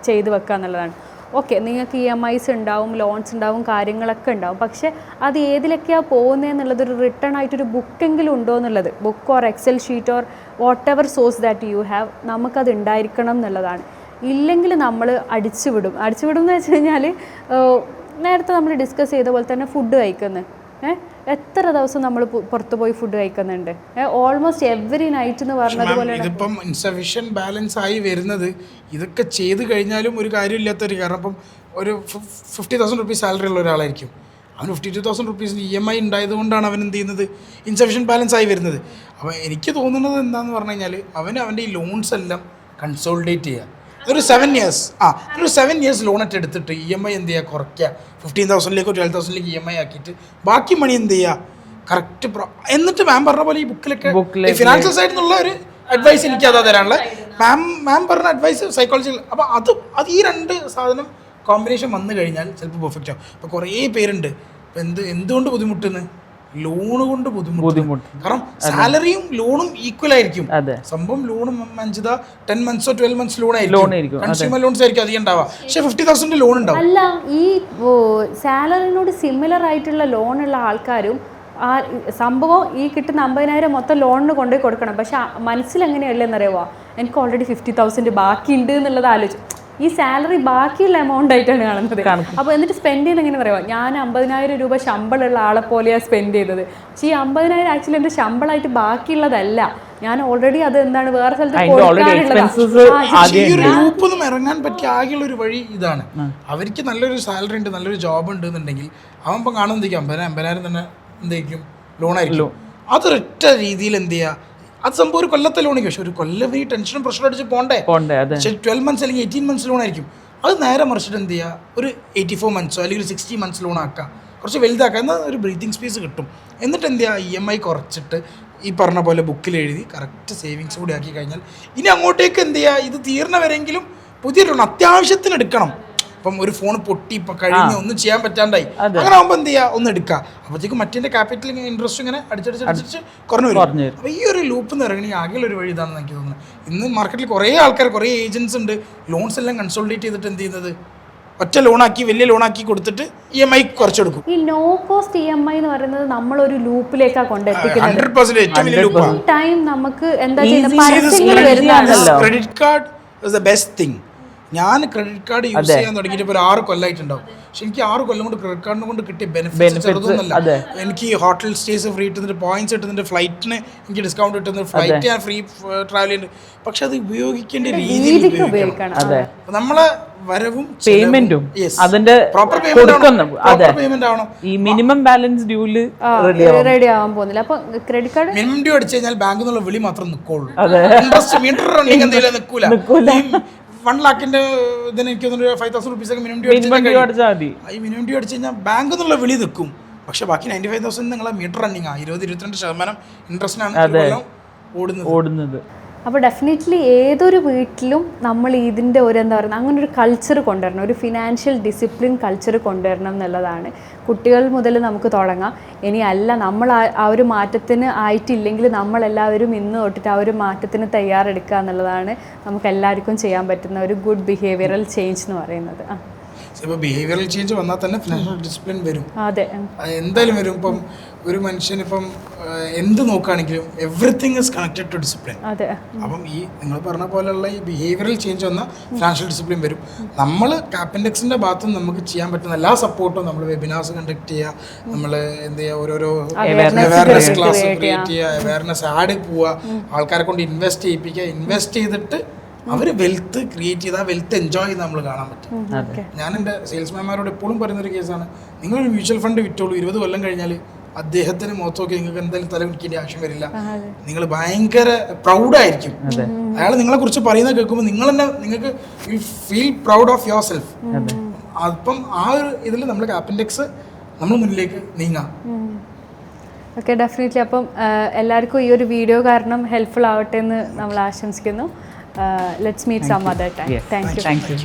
[SPEAKER 3] ചെയ്ത് വെക്കുക എന്നുള്ളതാണ്. ഓക്കെ, നിങ്ങൾക്ക് EMIs ഉണ്ടാവും, ലോൺസ് ഉണ്ടാവും, കാര്യങ്ങളൊക്കെ ഉണ്ടാവും. പക്ഷേ അത് ഏതിലൊക്കെയാണ് പോകുന്നതെന്നുള്ളത് ഒരു റിട്ടേൺ ആയിട്ടൊരു ബുക്കെങ്കിലും ഉണ്ടോ എന്നുള്ളത്, book or Excel sheet or whatever source that you have, നമുക്കത് ഉണ്ടായിരിക്കണം എന്നുള്ളതാണ്. ഇല്ലെങ്കിൽ നമ്മൾ അടിച്ചുവിടും എന്ന് വെച്ച് കഴിഞ്ഞാൽ നേരത്തെ നമ്മൾ ഡിസ്കസ് ചെയ്ത പോലെ തന്നെ ഫുഡ് കഴിക്കുന്നത്. എത്ര ദിവസം നമ്മൾ പുറത്ത് പോയി ഫുഡ് കഴിക്കുന്നുണ്ട്, ഓൾമോസ്റ്റ് എവറി നൈറ്റ് എന്ന് പറഞ്ഞതുപോലെ.
[SPEAKER 1] ഇതിപ്പം ഇൻസഫിഷ്യൻറ്റ് ബാലൻസ് ആയി വരുന്നത് ഇതൊക്കെ ചെയ്ത് കഴിഞ്ഞാലും ഒരു കാര്യമില്ലാത്തൊരു കാരണം. ഇപ്പം ഒരു 50,000 റുപ്പീസ് സാലറി ഉള്ള ഒരാളായിരിക്കും, അവന് 52,000 റുപ്പീസിന് EMI ഉണ്ടായത് കൊണ്ടാണ് അവൻ എന്ത് ചെയ്യുന്നത്, ഇൻസഫിഷ്യൻറ്റ് ബാലൻസ് ആയി വരുന്നത്. അപ്പോൾ എനിക്ക് തോന്നുന്നത് എന്താണെന്ന് പറഞ്ഞു കഴിഞ്ഞാൽ അവൻ്റെ ഈ ലോൺസ് എല്ലാം കൺസോളിഡേറ്റ് ചെയ്യുക. ഒരു 7 ഇയേഴ്സ് ലോൺ എടുത്തിട്ട് EMI എന്ത് ചെയ്യുക, കുറയ്ക്കുക. 15,000-ലേക്കോ 12,000-ലേക്ക് EMI ആക്കിയിട്ട് ബാക്കി മണി എന്ത് ചെയ്യുക കറക്റ്റ്. എന്നിട്ട് മാം പറഞ്ഞ പോലെ ഈ ബുക്കിലൊക്കെ ഫിനാൻഷ്യൽ സൈഡിൽ നിന്നുള്ള ഒരു അഡ്വൈസ് എനിക്ക് അതാ തരാനുള്ള. മാം പറഞ്ഞ അഡ്വൈസ് സൈക്കോളജിക്കൽ. അപ്പോൾ അത് ഈ രണ്ട് സാധനം കോമ്പിനേഷൻ വന്നു കഴിഞ്ഞാൽ ചിലപ്പോൾ പെർഫെക്റ്റ് ആവും. ഇപ്പോൾ കുറേ പേരുണ്ട് എന്തുകൊണ്ട് ബുദ്ധിമുട്ടുന്നു, ലോണ് കൊണ്ട് ബുദ്ധിമുട്ട്. കാരണം സാലറിയും ലോണും ഈക്വൽ ആയിരിക്കും സംഭവം. ലോണും 10 months 12 months ലോൺ ആയിരിക്കും, കൺസ്യൂമർ ലോൺസ് ആയിരിക്കും അധികം ഉണ്ടാവുക. പക്ഷേ 50,000 ലോൺ ഉണ്ടാവും.
[SPEAKER 3] അല്ല, ഈ സാലറിനോട് സിമിലർ ആയിട്ടുള്ള ലോണുള്ള ആൾക്കാരും സംഭവം ഈ കിട്ടുന്ന 50,000 മൊത്തം ലോണിന് കൊണ്ടുപോയി കൊടുക്കണം. പക്ഷെ മനസ്സിലെങ്ങനെയല്ലെന്നറിയുമോ, എനിക്ക് ഓൾറെഡി 50,000 ബാക്കിയുണ്ട് എന്നുള്ളത് ആലോചിച്ചു. ഈ സാലറി ബാക്കിയുള്ള എമൗണ്ട് ആയിട്ടാണ് കാണുന്നത്. അപ്പോൾ എന്നിട്ട് സ്പെൻഡ് ചെയ്യുന്നത് എങ്ങനെ പറയുക, ഞാൻ 50,000 രൂപ ശമ്പളമുള്ള ആളെ പോലെയാണ് സ്പെൻഡ് ചെയ്തത്. പക്ഷേ ഈ 50,000 ആക്ച്വലി എൻ്റെ ശമ്പളമായിട്ട് ബാക്കിയുള്ളതല്ല, ഞാൻ ഓൾറെഡി അത് എന്താണ് വേറെ സ്ഥലത്ത്
[SPEAKER 1] ഗ്രൂപ്പൊന്നും ഇറങ്ങാൻ പറ്റിയ ആകെയുള്ള ഒരു വഴി ഇതാണ്. അവർക്ക് നല്ലൊരു സാലറി ഉണ്ട്, നല്ലൊരു ജോബ് ഉണ്ട് എന്നുണ്ടെങ്കിൽ അവൻ ഇപ്പം കാണുന്നതിരിക്കും 50,000 തന്നെ എന്തായിരിക്കും ലോണായിരിക്കും. അതൊരൊറ്റ രീതിയിൽ എന്ത് ചെയ്യുക, അത് സംഭവം ഒരു കൊല്ലത്തെ ലോണിക്കും. പക്ഷെ ഒരു കൊല്ലം ഈ ടെൻഷനും പ്രഷറും അടിച്ച് പോകണ്ടേ. പക്ഷേ 12 months അല്ലെങ്കിൽ 18 months ലോൺ ആയിരിക്കും. അത് നേരെ മറിച്ചിട്ട് എന്ത് ചെയ്യുക, ഒരു 84 months അല്ലെങ്കിൽ ഒരു 60 months ലോൺ ആക്കുക, കുറച്ച് വലുതാക്കുക, എന്നാൽ ഒരു ബ്രീത്തിങ് സ്പേസ് കിട്ടും. എന്നിട്ട് എന്ത് ചെയ്യുക, EMI കുറച്ചിട്ട് ഈ പറഞ്ഞ പോലെ ബുക്കിൽ എഴുതി കറക്റ്റ് സേവിങ്സ് കൂടി ആക്കി കഴിഞ്ഞാൽ ഇനി അങ്ങോട്ടേക്ക് എന്ത് ചെയ്യുക, ഇത് തീർന്നവരെങ്കിലും പുതിയ ലോൺ അത്യാവശ്യത്തിന് എടുക്കണം. ഇപ്പം ഒരു ഫോൺ പൊട്ടി ഇപ്പം കഴിഞ്ഞ് ഒന്നും ചെയ്യാൻ പറ്റാണ്ടായി, അങ്ങനെ ആകുമ്പോൾ എന്ത് ചെയ്യുക, ഒന്ന് എടുക്കുക. അപ്പോഴത്തേക്കും മറ്റേ ക്യാപിറ്റൽ ഇൻട്രസ്റ്റ് ഇങ്ങനെ അടിച്ചടിച്ച് കുറഞ്ഞു വരും. അപ്പോൾ ഈ ഒരു ലൂപ്പിൽ നിന്ന് ഇറങ്ങി ആകെയുള്ള ഒരു വഴി ഇതാണെന്ന് എനിക്ക് തോന്നുന്നത്. ഇന്ന് മാർക്കറ്റിൽ കുറേ ആൾക്കാർ, കുറേ ഏജൻസ് ഉണ്ട്, ലോൺസ് എല്ലാം കൺസോളിഡേറ്റ് ചെയ്തിട്ട് എന്ത് ചെയ്യുന്നത്, ഒറ്റ ലോണാക്കി വലിയ ലോണാക്കി കൊടുത്തിട്ട് EMI കുറച്ചെടുക്കും.
[SPEAKER 3] ഈ നോ കോസ്റ്റ് EMI എന്ന് പറയുന്നത് നമ്മളൊരു ലൂപ്പിലേക്കാണ് കൊണ്ടെത്തിക്കുന്നത്.
[SPEAKER 1] 100%
[SPEAKER 3] ടൈം നമുക്ക് എന്താ ചെയ്യുന്നത്,
[SPEAKER 1] credit card is the best thing. ഞാൻ ക്രെഡിറ്റ് കാർഡ് യൂസ് ചെയ്യാൻ തുടങ്ങിയിട്ട് ഇപ്പോൾ 6 കൊല്ലമായിട്ടുണ്ടാവും. പക്ഷെ എനിക്ക് 6 കൊല്ലം കൊണ്ട് ക്രെഡിറ്റ് കാർഡിനെ കൊണ്ട് കിട്ടിയ ബെനിഫിറ്റ്സ് ചെറുതൊന്നുമല്ല. എനിക്ക് ഹോട്ടൽ സ്റ്റേസ് ഫ്രീ കിട്ടുന്നുണ്ട്, പോയിന്റ്സ് കിട്ടുന്നുണ്ട്, ഫ്ലൈറ്റിന് എനിക്ക് ഡിസ്കൗണ്ട് കിട്ടുന്നുണ്ട്, ഫ്ലൈറ്റ് ഞാൻ ഫ്രീ ട്രാവൽ ചെയ്യുന്നുണ്ട്. പക്ഷെ അത് ഉപയോഗിക്കേണ്ട രീതിയിൽ ഉപയോഗിക്കണം. നമ്മളെ വരവും
[SPEAKER 2] പേയ്മെന്റും അതിന്റെ
[SPEAKER 1] പ്രോപ്പർ പേയ്മെന്റ് ആവണം.
[SPEAKER 2] ഈ മിനിമം ബാലൻസ് ഡ്യൂല്
[SPEAKER 3] റെഡി ആവാൻ പോകുന്നില്ല. അപ്പൊ ക്രെഡിറ്റ് കാർഡ്
[SPEAKER 1] മിനിമം ഡ്യൂ അടിച്ചു കഴിഞ്ഞാൽ ബാങ്കിൽ നിന്നുള്ള വിളി മാത്രം നിൽക്കുള്ളൂ. ഇൻട്രസ്റ്റ് മീറ്റർ എന്തെങ്കിലും നിൽക്കൂല. 1 lakhന്റെ ഇതിന് എനിക്ക് 5,000 റുപ്പീസ് ഒക്കെ മിനിമം ഡ്യൂ അടിച്ചാൽ ഈ മിനിമം ഡ്യൂ അടിച്ചു കഴിഞ്ഞാൽ ബാങ്കിൽ നിന്നുള്ള വിളി നിൽക്കും. പക്ഷെ ബാക്കി 95,000 നിങ്ങളെ മീറ്റർ റണ്ണിങ് 20-22% ഇൻട്രസ്റ്റിനാണ്
[SPEAKER 2] ഓടുന്നത്.
[SPEAKER 3] അപ്പോൾ ഡെഫിനറ്റ്ലി ഏതൊരു വീട്ടിലും നമ്മൾ ഇതിൻ്റെ ഒരു എന്താ പറയുക അങ്ങനെ ഒരു കൾച്ചർ കൊണ്ടുവരണം, ഒരു ഫിനാൻഷ്യൽ ഡിസിപ്ലിൻ കൾച്ചർ കൊണ്ടുവരണം എന്നുള്ളതാണ്. കുട്ടികൾ മുതൽ നമുക്ക് തുടങ്ങാം. ഇനി അല്ല നമ്മൾ ആ ഒരു മാറ്റത്തിന് ആയിട്ടില്ലെങ്കിൽ നമ്മളെല്ലാവരും ഇന്ന് തൊട്ടിട്ട് ആ ഒരു മാറ്റത്തിന് തയ്യാറെടുക്കുക എന്നുള്ളതാണ് നമുക്ക് എല്ലാവർക്കും ചെയ്യാൻ പറ്റുന്ന ഒരു ഗുഡ് ബിഹേവിയറൽ ചേഞ്ച് എന്ന് പറയുന്നത്.
[SPEAKER 1] ഇപ്പോൾ ബിഹേവിയറൽ ചേഞ്ച് വന്നാൽ തന്നെ ഫിനാൻഷ്യൽ ഡിസിപ്ലിൻ വരും.
[SPEAKER 3] അതെ,
[SPEAKER 1] എന്തായാലും വരും. ഇപ്പം ഒരു മനുഷ്യനിപ്പം എന്ത് നോക്കുകയാണെങ്കിലും everything is connected to discipline.
[SPEAKER 3] അതെ.
[SPEAKER 1] അപ്പം ഈ നിങ്ങൾ പറഞ്ഞ പോലെയുള്ള ഈ ബിഹേവിയറൽ ചേഞ്ച് വന്നാൽ ഫിനാൻഷ്യൽ ഡിസിപ്ലിൻ വരും. നമ്മൾ കാപ്പൻഡെക്സിൻ്റെ ഭാഗത്തുനിന്ന് നമുക്ക് ചെയ്യാൻ പറ്റുന്ന എല്ലാ സപ്പോർട്ടും നമ്മൾ വെബിനാർസ് കണ്ടക്ട് ചെയ്യുക, നമ്മൾ എന്ത് ചെയ്യുക, ഓരോരോ അവയർനെസ് ക്ലാസ് ക്രിയേറ്റ് ചെയ്യുക, അവയർനെസ് ആഡ് പോവുക, ആൾക്കാരെ കൊണ്ട് ഇൻവെസ്റ്റ് ചെയ്യിപ്പിക്കുക, ഇൻവെസ്റ്റ് ചെയ്തിട്ട് അവർ വെൽത്ത് ക്രിയേറ്റ് ചെയ്ത് ആ വെൽത്ത് എൻജോയ് ചെയ്ത് നമ്മൾ കാണാൻ പറ്റും. ഞാൻ എൻ്റെ സെയിൽസ്മാൻമാരോട് എപ്പോഴും പറയുന്നൊരു കേസാണ്, നിങ്ങളൊരു മ്യൂച്വൽ ഫണ്ട് വിറ്റോളൂ, 20 കൊല്ലം കഴിഞ്ഞാൽ അദ്ദേഹത്തിന് മുഖത്ത് നോക്കി നിങ്ങൾക്ക് എന്തായാലും തല വിൽക്കേണ്ട ആവശ്യം വരില്ല. നിങ്ങൾ ഭയങ്കര പ്രൗഡായിരിക്കും. അയാൾ നിങ്ങളെ കുറിച്ച് പറയുന്നത് കേൾക്കുമ്പോൾ നിങ്ങൾ തന്നെ നിങ്ങൾക്ക് feel proud of your self. അപ്പം ആ ഒരു ഇതിൽ നമ്മൾ കാപ്പൻഡെക്സ് നമ്മൾ മുന്നിലേക്ക് നീങ്ങാം.
[SPEAKER 3] Okay, definitely. അപ്പം എല്ലാവർക്കും ഈ ഒരു വീഡിയോ കാരണം ഹെൽപ്ഫുൾ ആവട്ടെ എന്ന് നമ്മൾ ആശംസിക്കുന്നു. Let's meet some other time.
[SPEAKER 2] Thank you.